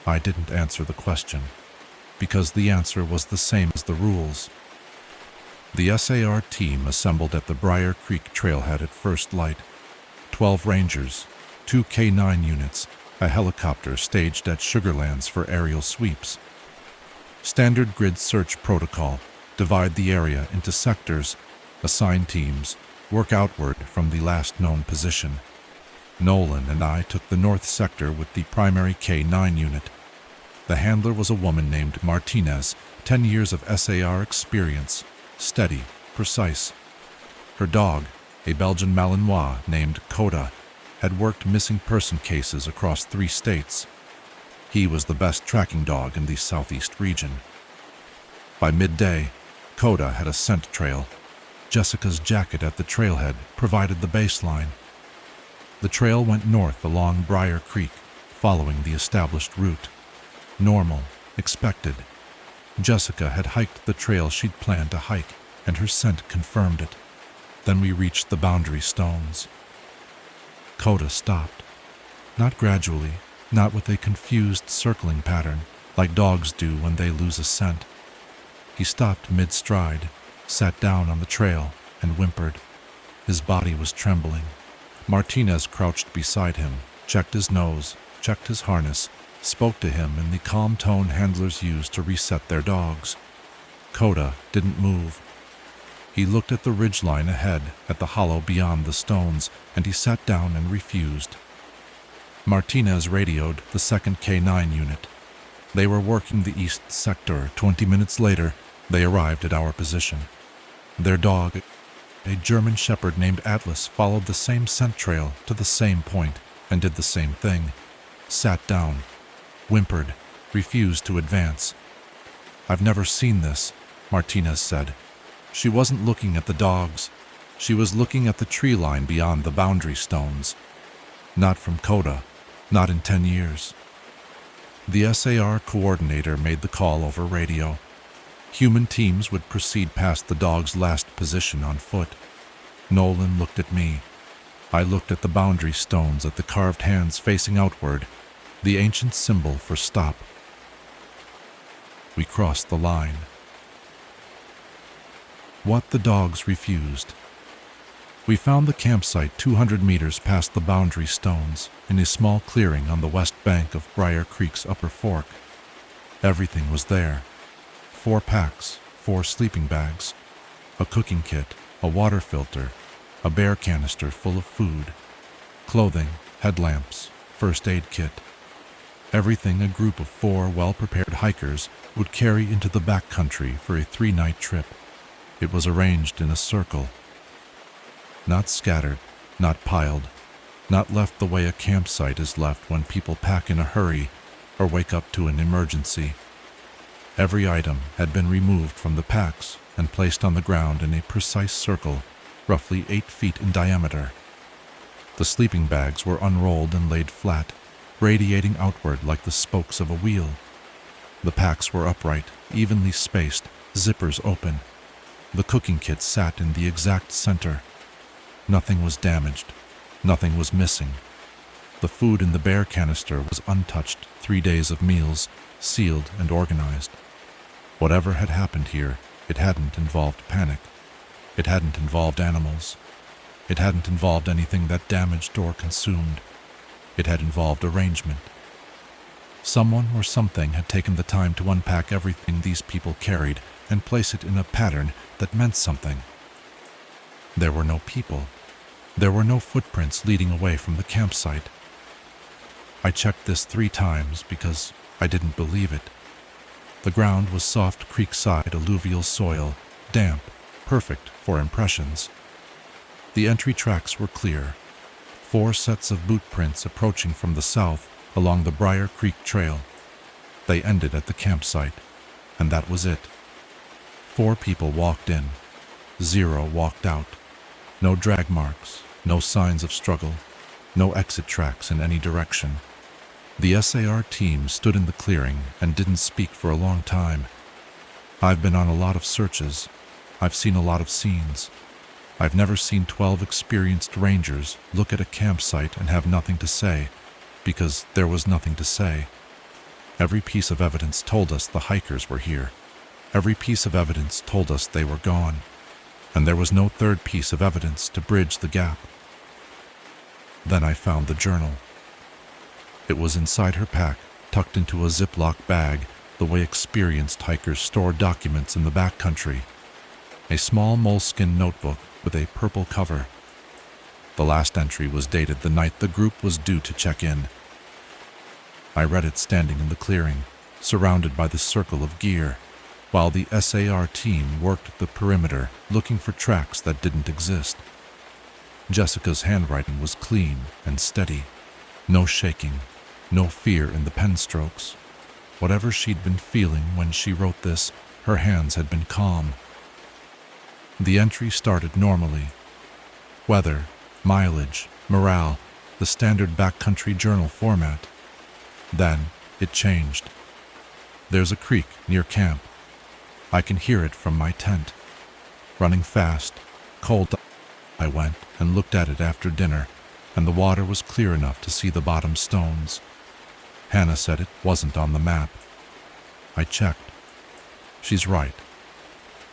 I didn't answer the question, because the answer was the same as the rules. The SAR team assembled at the Briar Creek trailhead at first light. 12 rangers, 2 K9 units, a helicopter staged at Sugarlands for aerial sweeps. Standard grid search protocol: divide the area into sectors, assign teams, work outward from the last known position. Nolan and I took the north sector with the primary K9 unit. The handler was a woman named Martinez, 10 years of SAR experience, steady, precise. Her dog, a Belgian Malinois named Coda, had worked missing person cases across 3 states. He was the best tracking dog in the southeast region. By midday, Coda had a scent trail. Jessica's jacket at the trailhead provided the baseline. The trail went north along Briar Creek, following the established route. Normal, expected. Jessica had hiked the trail she'd planned to hike, and her scent confirmed it. Then we reached the boundary stones. Coda stopped. Not gradually, not with a confused circling pattern, like dogs do when they lose a scent. He stopped mid-stride, sat down on the trail, and whimpered. His body was trembling. Martinez crouched beside him, checked his nose, checked his harness, spoke to him in the calm tone handlers use to reset their dogs. Coda didn't move. He looked at the ridgeline ahead, at the hollow beyond the stones, and he sat down and refused. Martinez radioed the 2nd K9 unit. They were working the east sector. 20 minutes later, they arrived at our position. Their dog, a German shepherd named Atlas, followed the same scent trail to the same point and did the same thing. Sat down, whimpered, refused to advance. "I've never seen this," Martinez said. She wasn't looking at the dogs. She was looking at the tree line beyond the boundary stones. Not from Coda, not in 10 years. The SAR coordinator made the call over radio. Human teams would proceed past the dog's last position on foot. Nolan looked at me. I looked at the boundary stones, at the carved hands facing outward, the ancient symbol for stop. We crossed the line. What the dogs refused. We found the campsite 200 meters past the boundary stones, in a small clearing on the west bank of Briar Creek's upper fork. Everything was there. 4 packs, 4 sleeping bags, a cooking kit, a water filter, a bear canister full of food, clothing, headlamps, first aid kit. Everything a group of 4 well-prepared hikers would carry into the backcountry for a 3-night trip. It was arranged in a circle. Not scattered, not piled, not left the way a campsite is left when people pack in a hurry or wake up to an emergency. Every item had been removed from the packs and placed on the ground in a precise circle, roughly 8 feet in diameter. The sleeping bags were unrolled and laid flat, radiating outward like the spokes of a wheel. The packs were upright, evenly spaced, zippers open. The cooking kit sat in the exact center. Nothing was damaged. Nothing was missing. The food in the bear canister was untouched, 3 days of meals, sealed and organized. Whatever had happened here, it hadn't involved panic. It hadn't involved animals. It hadn't involved anything that damaged or consumed. It had involved arrangement. Someone or something had taken the time to unpack everything these people carried and place it in a pattern that meant something. There were no people. There were no footprints leading away from the campsite. I checked this 3 times because I didn't believe it. The ground was soft creekside alluvial soil, damp, perfect for impressions. The entry tracks were clear. 4 sets of boot prints approaching from the south along the Briar Creek Trail. They ended at the campsite, and that was it. 4 people walked in. 0 walked out. No drag marks, no signs of struggle, no exit tracks in any direction. The SAR team stood in the clearing and didn't speak for a long time. I've been on a lot of searches. I've seen a lot of scenes. I've never seen 12 experienced rangers look at a campsite and have nothing to say, because there was nothing to say. Every piece of evidence told us the hikers were here. Every piece of evidence told us they were gone. And there was no third piece of evidence to bridge the gap. Then I found the journal. It was inside her pack, tucked into a Ziploc bag, the way experienced hikers store documents in the backcountry. A small moleskin notebook with a purple cover. The last entry was dated the night the group was due to check in. I read it standing in the clearing, surrounded by the circle of gear, while the SAR team worked the perimeter looking for tracks that didn't exist. Jessica's handwriting was clean and steady. No shaking, no fear in the pen strokes. Whatever she'd been feeling when she wrote this, her hands had been calm. The entry started normally. Weather, mileage, morale, the standard backcountry journal format. Then it changed. There's a creek near camp. I can hear it from my tent. Running fast, cold. I went and looked at it after dinner, and the water was clear enough to see the bottom stones. Hannah said it wasn't on the map. I checked. She's right.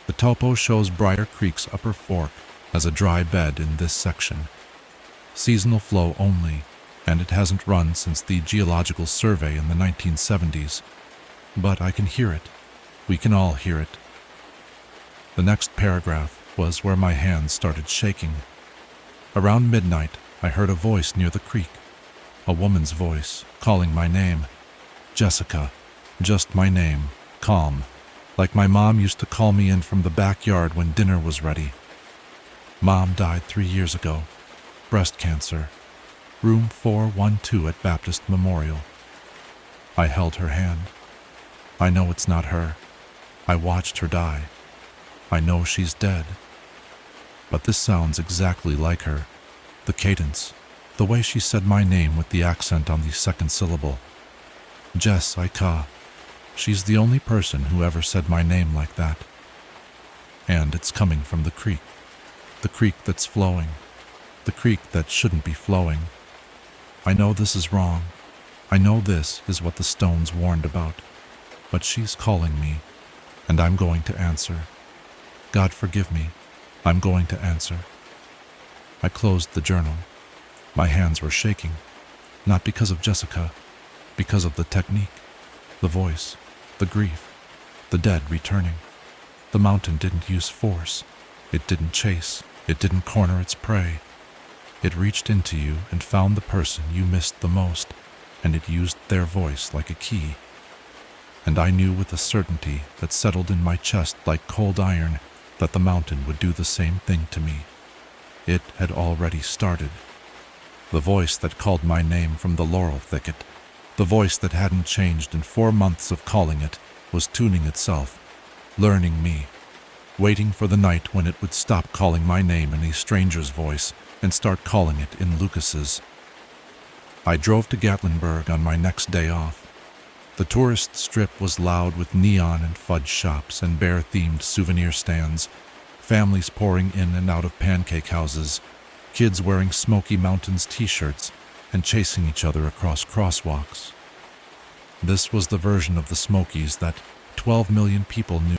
The topo shows Briar Creek's upper fork as a dry bed in this section. Seasonal flow only, and it hasn't run since the Geological Survey in the 1970s. But I can hear it. We can all hear it. The next paragraph was where my hands started shaking. Around midnight, I heard a voice near the creek. A woman's voice, calling my name. Jessica. Just my name. Calm. Like my mom used to call me in from the backyard when dinner was ready. Mom died 3 years ago. Breast cancer. Room 412 at Baptist Memorial. I held her hand. I know it's not her. I watched her die. I know she's dead. But this sounds exactly like her. The cadence, the way she said my name with the accent on the second syllable. Jessica. She's the only person who ever said my name like that. And it's coming from the creek that's flowing, the creek that shouldn't be flowing. I know this is wrong. I know this is what the stones warned about. But she's calling me, and I'm going to answer. God forgive me, I'm going to answer. I closed the journal. My hands were shaking, not because of Jessica, because of the technique, the voice, the grief, the dead returning. The mountain didn't use force. It didn't chase. It didn't corner its prey. It reached into you and found the person you missed the most, and it used their voice like a key. And I knew with a certainty that settled in my chest like cold iron that the mountain would do the same thing to me. It had already started. The voice that called my name from the laurel thicket, the voice that hadn't changed in 4 months of calling it, was tuning itself, learning me, waiting for the night when it would stop calling my name in a stranger's voice and start calling it in Lucas's. I drove to Gatlinburg on my next day off. The tourist strip was loud with neon and fudge shops and bear-themed souvenir stands, families pouring in and out of pancake houses, kids wearing Smoky Mountains t-shirts and chasing each other across crosswalks. This was the version of the Smokies that 12 million people knew: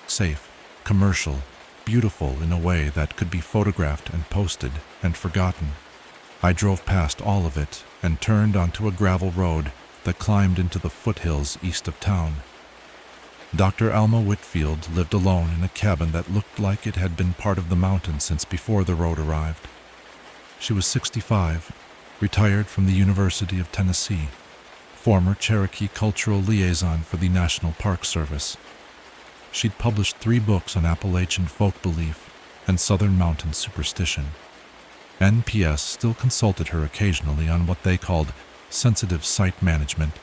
safe, commercial, beautiful in a way that could be photographed and posted and forgotten. I drove past all of it and turned onto a gravel road that climbed into the foothills east of town. Dr. Alma Whitfield lived alone in a cabin that looked like it had been part of the mountain since before the road arrived. She was 65, retired from the University of Tennessee, former Cherokee cultural liaison for the National Park Service. She'd published 3 books on Appalachian folk belief and Southern mountain superstition. NPS still consulted her occasionally on what they called sensitive site management,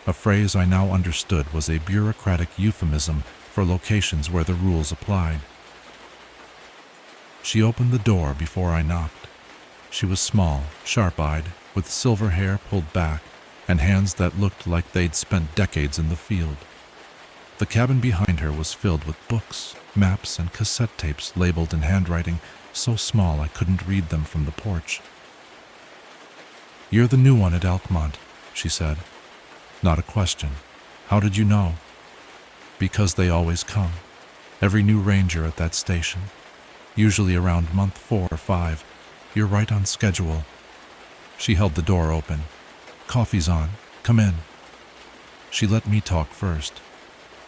a phrase I now understood was a bureaucratic euphemism for locations where the rules applied. She opened the door before I knocked. She was small, sharp-eyed, with silver hair pulled back and hands that looked like they'd spent decades in the field. The cabin behind her was filled with books, maps, and cassette tapes labeled in handwriting so small I couldn't read them from the porch. "You're the new one at Elkmont," she said. Not a question. "How did you know?" "Because they always come. Every new ranger at that station. Usually around month 4 or 5. You're right on schedule." She held the door open. "Coffee's on. Come in." She let me talk first.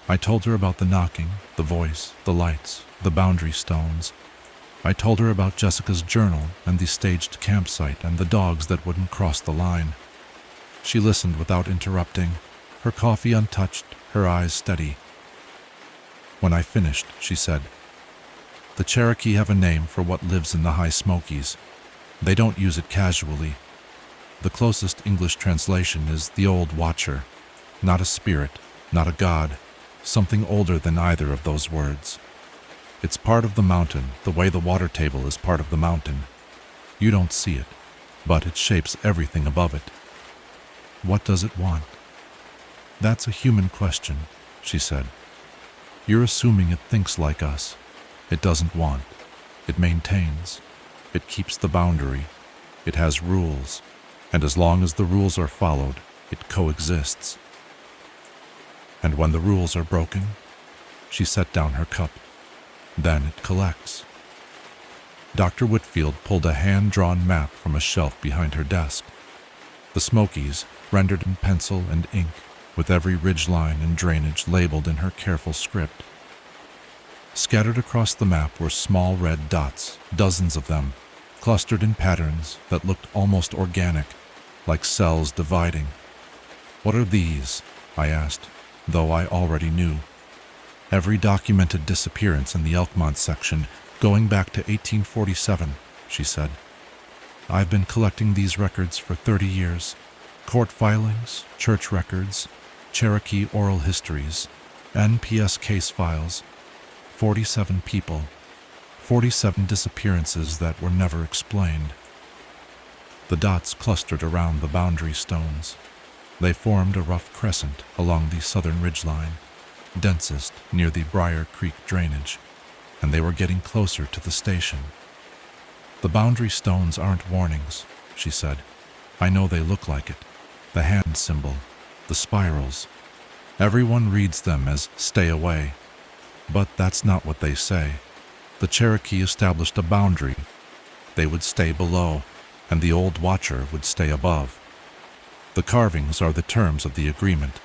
I told her about the knocking, the voice, the lights, the boundary stones. I told her about Jessica's journal and the staged campsite and the dogs that wouldn't cross the line. She listened without interrupting, her coffee untouched, her eyes steady. When I finished, she said, "The Cherokee have a name for what lives in the high Smokies. They don't use it casually. The closest English translation is the Old Watcher, not a spirit, not a god, something older than either of those words. It's part of the mountain, the way the water table is part of the mountain. You don't see it, but it shapes everything above it. What does it want?" "That's a human question," she said. "You're assuming it thinks like us. It doesn't want. It maintains. It keeps the boundary. It has rules. And as long as the rules are followed, it coexists. And when the rules are broken," she set down her cup, "then it collects." Dr. Whitfield pulled a hand-drawn map from a shelf behind her desk. The Smokies, rendered in pencil and ink, with every ridgeline and drainage labeled in her careful script. Scattered across the map were small red dots, dozens of them, clustered in patterns that looked almost organic, like cells dividing. "What are these?" I asked, though I already knew. "Every documented disappearance in the Elkmont section going back to 1847, she said. "I've been collecting these records for 30 years. Court filings, church records, Cherokee oral histories, NPS case files. 47 people, 47 disappearances that were never explained." The dots clustered around the boundary stones. They formed a rough crescent along the southern ridgeline, densest near the Briar Creek drainage, and they were getting closer to the station. "The boundary stones aren't warnings," she said. "I know they look like it. The hand symbol, the spirals. Everyone reads them as 'stay away.' But that's not what they say. The Cherokee established a boundary. They would stay below, and the old watcher would stay above. The carvings are the terms of the agreement.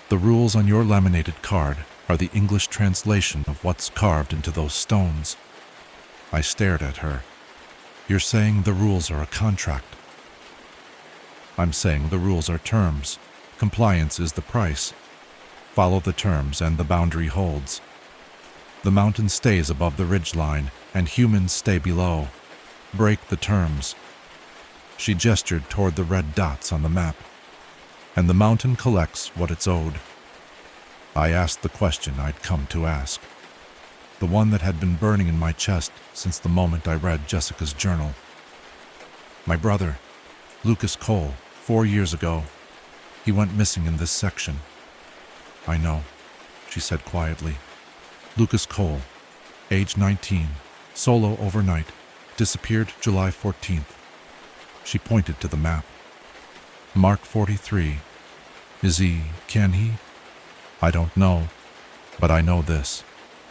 The rules on your laminated card are the English translation of what's carved into those stones." I stared at her. "You're saying the rules are a contract?" "I'm saying the rules are terms. Compliance is the price. Follow the terms and the boundary holds. The mountain stays above the ridgeline and humans stay below. Break the terms." She gestured toward the red dots on the map. "And the mountain collects what it's owed." I asked the question I'd come to ask, the one that had been burning in my chest since the moment I read Jessica's journal. "My brother, Lucas Cole, 4 years ago. He went missing in this section." "I know," she said quietly. "Lucas Cole, age 19, solo overnight, disappeared July 14th. She pointed to the map. "Mark 43. Can he? I don't know, but I know this.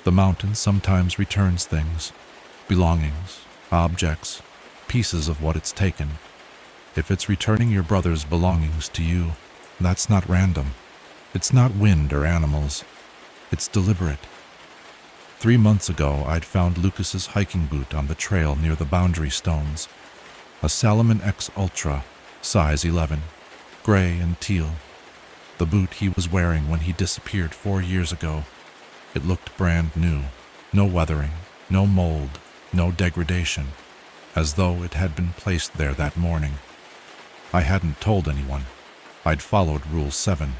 The mountain sometimes returns things, belongings, objects, pieces of what it's taken. If it's returning your brother's belongings to you, that's not random. It's not wind or animals. It's deliberate. 3 months ago, I'd found Lucas's hiking boot on the trail near the boundary stones. A Salomon X Ultra, size 11, gray and teal. The boot he was wearing when he disappeared 4 years ago. It looked brand new. No weathering, no mold, no degradation, as though it had been placed there that morning. I hadn't told anyone. I'd followed Rule 7.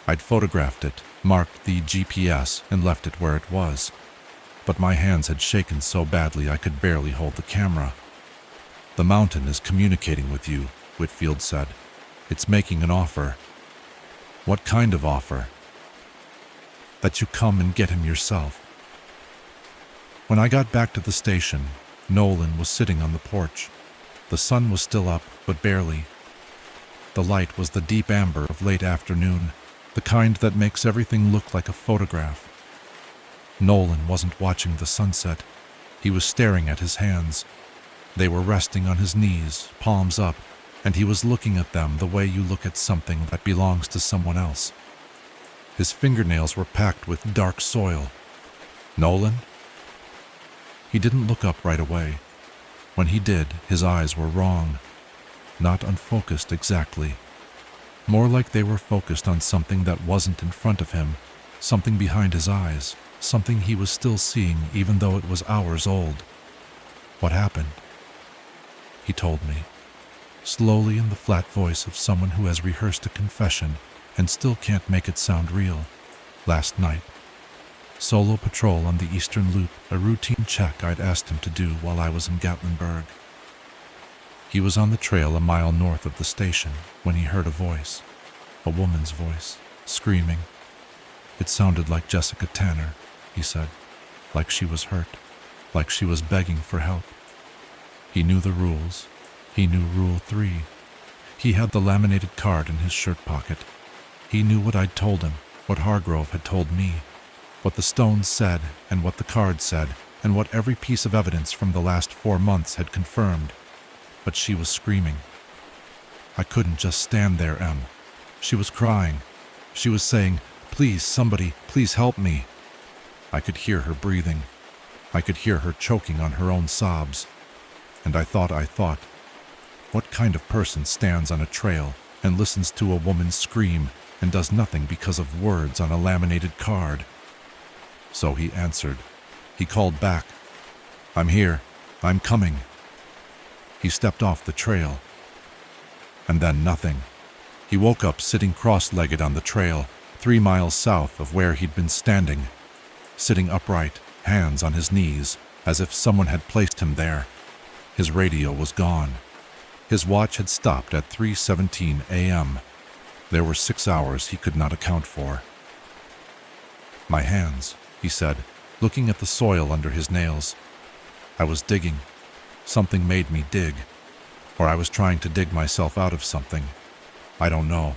I'd photographed it, marked the GPS, and left it where it was. But my hands had shaken so badly I could barely hold the camera. "The mountain is communicating with you," Whitfield said. "It's making an offer." "What kind of offer?" "That you come and get him yourself." When I got back to the station, Nolan was sitting on the porch. The sun was still up, but barely. The light was the deep amber of late afternoon, the kind that makes everything look like a photograph. Nolan wasn't watching the sunset. He was staring at his hands. They were resting on his knees, palms up, and he was looking at them the way you look at something that belongs to someone else. His fingernails were packed with dark soil. "Nolan?" He didn't look up right away. When he did, his eyes were wrong. Not unfocused exactly. More like they were focused on something that wasn't in front of him, something behind his eyes, something he was still seeing even though it was hours old. "What happened?" He told me, slowly, in the flat voice of someone who has rehearsed a confession and still can't make it sound real. "Last night. Solo patrol on the Eastern Loop, a routine check I'd asked him to do while I was in Gatlinburg. He was on the trail a mile north of the station when he heard a voice, a woman's voice, screaming. It sounded like Jessica Tanner," he said, "like she was hurt, like she was begging for help." He knew the rules. He knew Rule 3. He had the laminated card in his shirt pocket. He knew what I'd told him, what Hargrove had told me, what the stones said and what the card said, and what every piece of evidence from the last 4 months had confirmed. But she was screaming. I couldn't just stand there, Em. She was crying. She was saying, "Please, somebody, please help me." I could hear her breathing. I could hear her choking on her own sobs. And I thought, What kind of person stands on a trail and listens to a woman scream and does nothing because of words on a laminated card? So he answered. He called back, "I'm here. I'm coming." He stepped off the trail. And then nothing. He woke up sitting cross-legged on the trail, 3 miles south of where he'd been standing, sitting upright, hands on his knees, as if someone had placed him there. His radio was gone. His watch had stopped at 3:17 a.m. There were 6 hours he could not account for. "My hands," he said, looking at the soil under his nails. "I was digging. Something made me dig. Or I was trying to dig myself out of something. I don't know.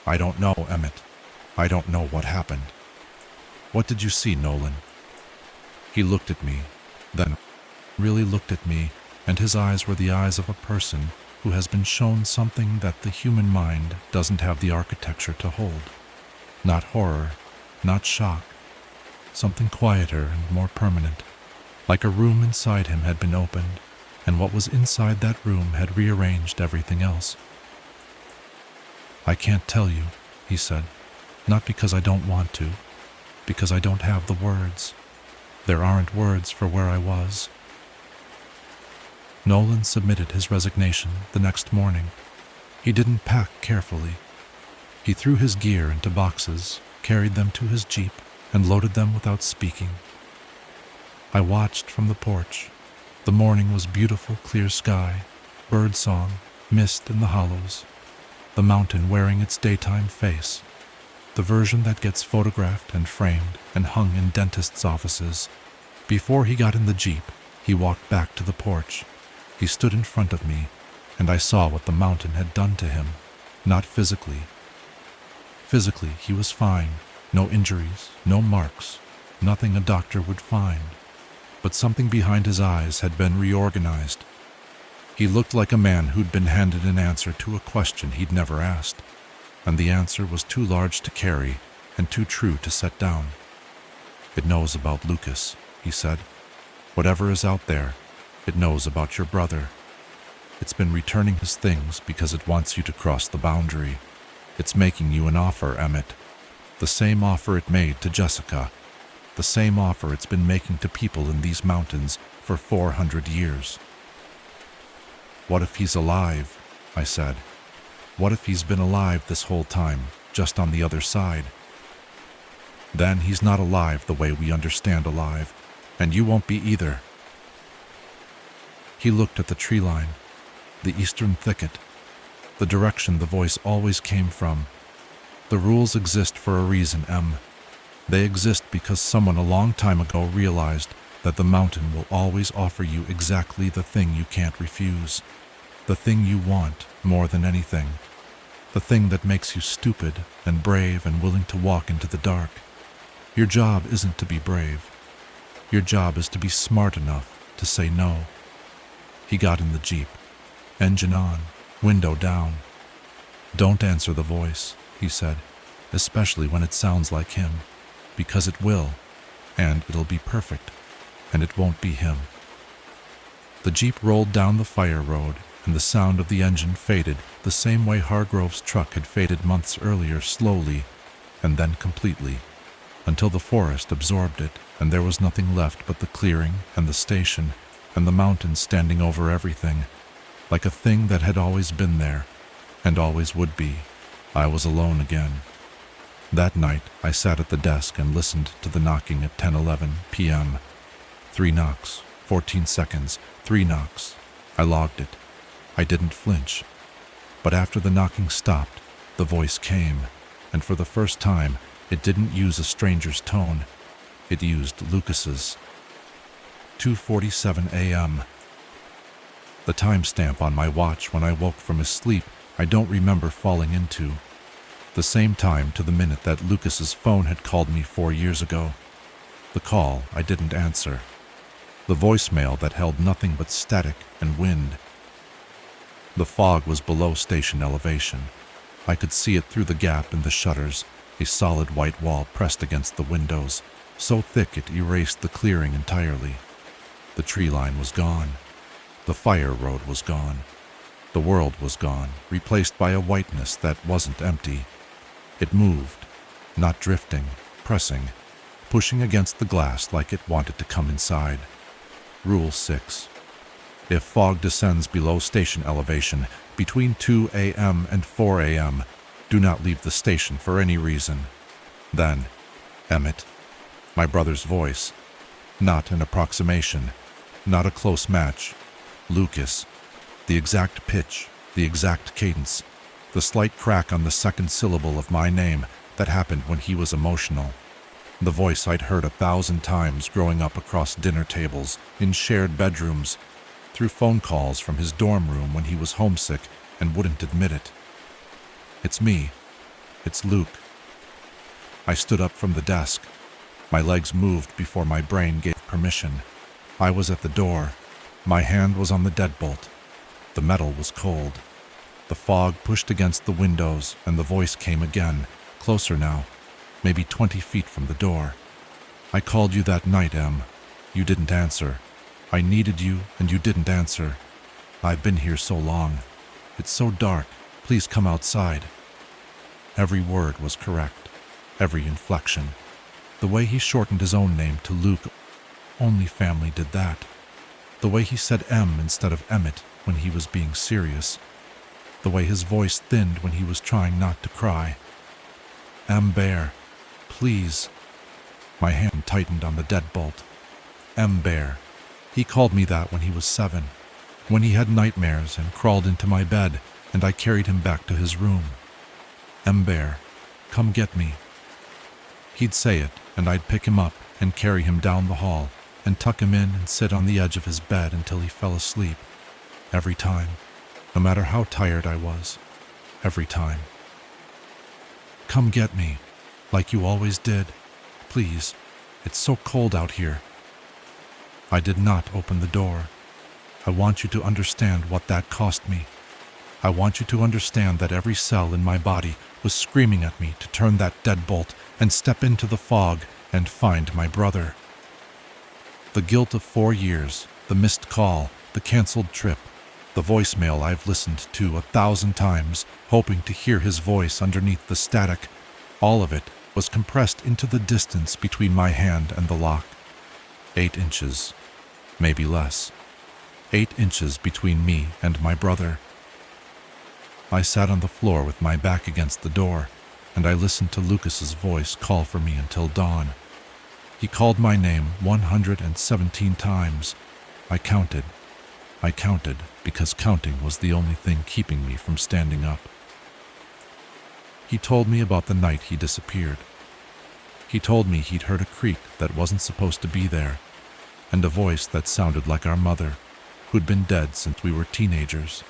I don't know, Emmett. I don't know what happened." "What did you see, Nolan?" He looked at me, then really looked at me, and his eyes were the eyes of a person who has been shown something that the human mind doesn't have the architecture to hold. Not horror, not shock. Something quieter and more permanent, like a room inside him had been opened, and what was inside that room had rearranged everything else. "I can't tell you," he said, "not because I don't want to, because I don't have the words. There aren't words for where I was." Nolan submitted his resignation the next morning. He didn't pack carefully. He threw his gear into boxes, carried them to his Jeep, and loaded them without speaking. I watched from the porch. The morning was beautiful, clear sky, bird song, mist in the hollows, the mountain wearing its daytime face, the version that gets photographed and framed and hung in dentists' offices. Before he got in the Jeep, he walked back to the porch. He stood in front of me, and I saw what the mountain had done to him, not physically. Physically, he was fine. No injuries, no marks, nothing a doctor would find. But something behind his eyes had been reorganized. He looked like a man who'd been handed an answer to a question he'd never asked, and the answer was too large to carry and too true to set down. "It knows about Lucas," he said. "Whatever is out there, it knows about your brother. It's been returning his things because it wants you to cross the boundary. It's making you an offer, Emmett. The same offer it made to Jessica. The same offer it's been making to people in these mountains for 400 years. "What if he's alive?" I said. "What if he's been alive this whole time, just on the other side?" "Then he's not alive the way we understand alive, and you won't be either." He looked at the tree line, the eastern thicket, the direction the voice always came from. "The rules exist for a reason, Em. They exist because someone a long time ago realized that the mountain will always offer you exactly the thing you can't refuse, the thing you want more than anything, the thing that makes you stupid and brave and willing to walk into the dark. Your job isn't to be brave. Your job is to be smart enough to say no." He got in the Jeep, engine on, window down. "Don't answer the voice," he said, "especially when it sounds like him, because it will, and it'll be perfect, and it won't be him." The Jeep rolled down the fire road, and the sound of the engine faded the same way Hargrove's truck had faded months earlier, slowly, and then completely, until the forest absorbed it, and there was nothing left but the clearing and the station and the mountain standing over everything, like a thing that had always been there, and always would be. I was alone again. That night, I sat at the desk and listened to the knocking at 10:11 p.m. 3 knocks, 14 seconds, 3 knocks. I logged it. I didn't flinch. But after the knocking stopped, the voice came, and for the first time, it didn't use a stranger's tone. It used Lucas's. 2:47 a.m. The timestamp on my watch when I woke from his sleep, I don't remember falling into. The same time to the minute that Lucas's phone had called me 4 years ago. The call I didn't answer. The voicemail that held nothing but static and wind. The fog was below station elevation. I could see it through the gap in the shutters, a solid white wall pressed against the windows, so thick it erased the clearing entirely. The tree line was gone. The fire road was gone. The world was gone, replaced by a whiteness that wasn't empty. It moved, not drifting, pressing, pushing against the glass like it wanted to come inside. Rule 6. If fog descends below station elevation between 2 a.m. and 4 a.m., do not leave the station for any reason. Then, Emmett, my brother's voice, not an approximation, not a close match. Lucas, the exact pitch, the exact cadence, the slight crack on the second syllable of my name that happened when he was emotional. The voice I'd heard 1,000 times growing up across dinner tables, in shared bedrooms, through phone calls from his dorm room when he was homesick and wouldn't admit it. It's me. It's Luke. I stood up from the desk. My legs moved before my brain gave permission. I was at the door. My hand was on the deadbolt. The metal was cold. The fog pushed against the windows, and the voice came again, closer now, maybe 20 feet from the door. I called you that night, Em. You didn't answer. I needed you, and you didn't answer. I've been here so long. It's so dark. Please come outside. Every word was correct. Every inflection. The way he shortened his own name to Luke, only family did that. The way he said M instead of Emmett when he was being serious. The way his voice thinned when he was trying not to cry. M. Bear, please. My hand tightened on the deadbolt. M. Bear. He called me that when he was 7, when he had nightmares and crawled into my bed, and I carried him back to his room. M. Bear, come get me. He'd say it, and I'd pick him up and carry him down the hall and tuck him in and sit on the edge of his bed until he fell asleep. Every time, no matter how tired I was. Every time. Come get me, like you always did. Please, it's so cold out here. I did not open the door. I want you to understand what that cost me. I want you to understand that every cell in my body was screaming at me to turn that deadbolt and step into the fog and find my brother. The guilt of 4 years, the missed call, the canceled trip, the voicemail I've listened to 1,000 times, hoping to hear his voice underneath the static, all of it was compressed into the distance between my hand and the lock. 8 inches, maybe less. 8 inches between me and my brother. I sat on the floor with my back against the door, and I listened to Lucas's voice call for me until dawn. He called my name 117 times. I counted because counting was the only thing keeping me from standing up. He told me about the night he disappeared. He told me he'd heard a creak that wasn't supposed to be there, and a voice that sounded like our mother, who'd been dead since we were teenagers.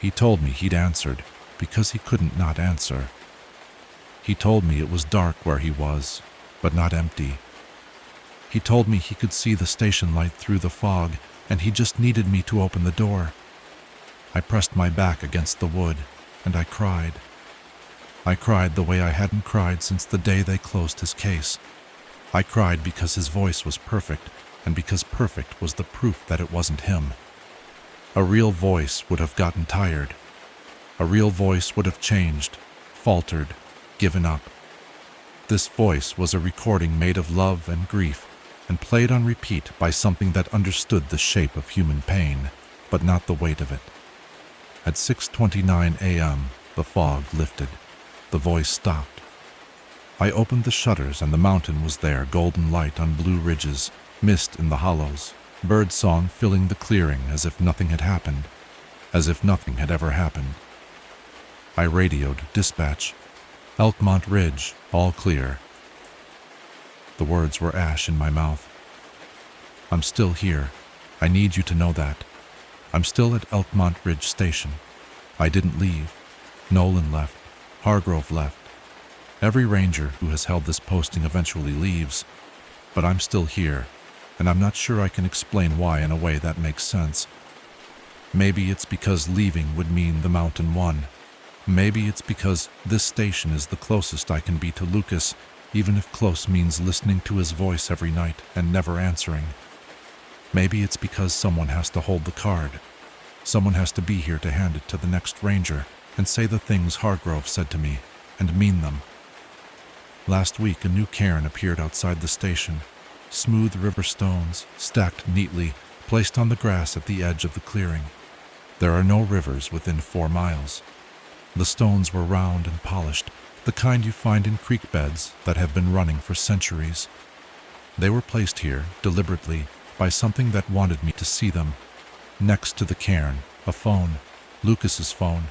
He told me he'd answered because he couldn't not answer. He told me it was dark where he was, but not empty. He told me he could see the station light through the fog, and he just needed me to open the door. I pressed my back against the wood, and I cried. I cried the way I hadn't cried since the day they closed his case. I cried because his voice was perfect, and because perfect was the proof that it wasn't him. A real voice would have gotten tired. A real voice would have changed, faltered, given up. This voice was a recording made of love and grief, and played on repeat by something that understood the shape of human pain, but not the weight of it. At 6:29 a.m., the fog lifted. The voice stopped. I opened the shutters, and the mountain was there, golden light on blue ridges, mist in the hollows, bird song filling the clearing as if nothing had happened, as if nothing had ever happened. I radioed dispatch. Elkmont Ridge, all clear. The words were ash in my mouth. I'm still here. I need you to know that. I'm still at Elkmont Ridge Station. I didn't leave. Nolan left. Hargrove left. Every ranger who has held this posting eventually leaves. But I'm still here, and I'm not sure I can explain why in a way that makes sense. Maybe it's because leaving would mean the mountain won. Maybe it's because this station is the closest I can be to Lucas, even if close means listening to his voice every night and never answering. Maybe it's because someone has to hold the card. Someone has to be here to hand it to the next ranger and say the things Hargrove said to me, and mean them. Last week, a new cairn appeared outside the station. Smooth river stones, stacked neatly, placed on the grass at the edge of the clearing. There are no rivers within 4 miles. The stones were round and polished, the kind you find in creek beds that have been running for centuries. They were placed here, deliberately, by something that wanted me to see them. Next to the cairn, a phone, Lucas's phone.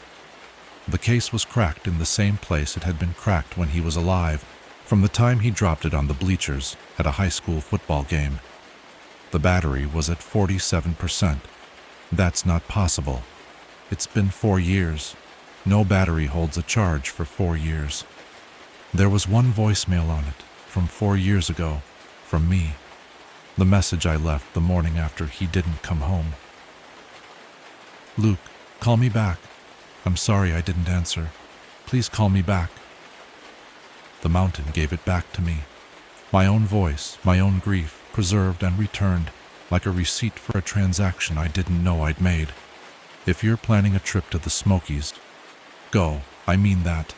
The case was cracked in the same place it had been cracked when he was alive, from the time he dropped it on the bleachers at a high school football game. The battery was at 47%. That's not possible. It's been 4 years. No battery holds a charge for 4 years. There was one voicemail on it, from 4 years ago, from me. The message I left the morning after he didn't come home. "Luke, call me back. I'm sorry I didn't answer. Please call me back." The mountain gave it back to me. My own voice, my own grief, preserved and returned, like a receipt for a transaction I didn't know I'd made. If you're planning a trip to the Smokies, go. I mean that.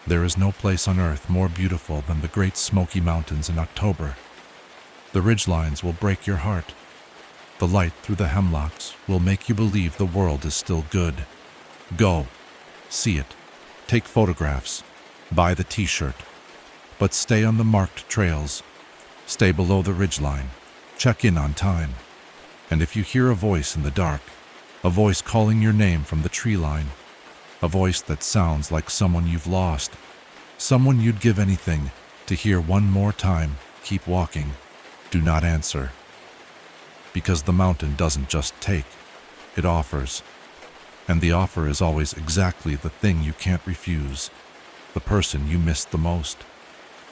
There is no place on earth more beautiful than the Great Smoky Mountains in October. The ridgelines will break your heart. The light through the hemlocks will make you believe the world is still good. Go. See it. Take photographs. Buy the t-shirt. But stay on the marked trails. Stay below the ridgeline. Check in on time. And if you hear a voice in the dark, a voice calling your name from the tree line, a voice that sounds like someone you've lost, someone you'd give anything to hear one more time, keep walking. Do not answer. Because the mountain doesn't just take, it offers. And the offer is always exactly the thing you can't refuse, the person you missed the most,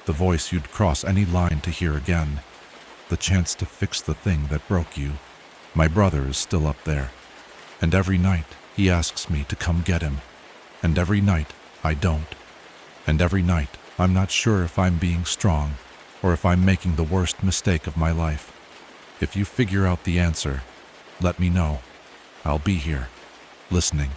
the voice you'd cross any line to hear again, the chance to fix the thing that broke you. My brother is still up there, and every night he asks me to come get him, and every night I don't, and every night I'm not sure if I'm being strong or if I'm making the worst mistake of my life. If you figure out the answer, let me know. I'll be here, listening.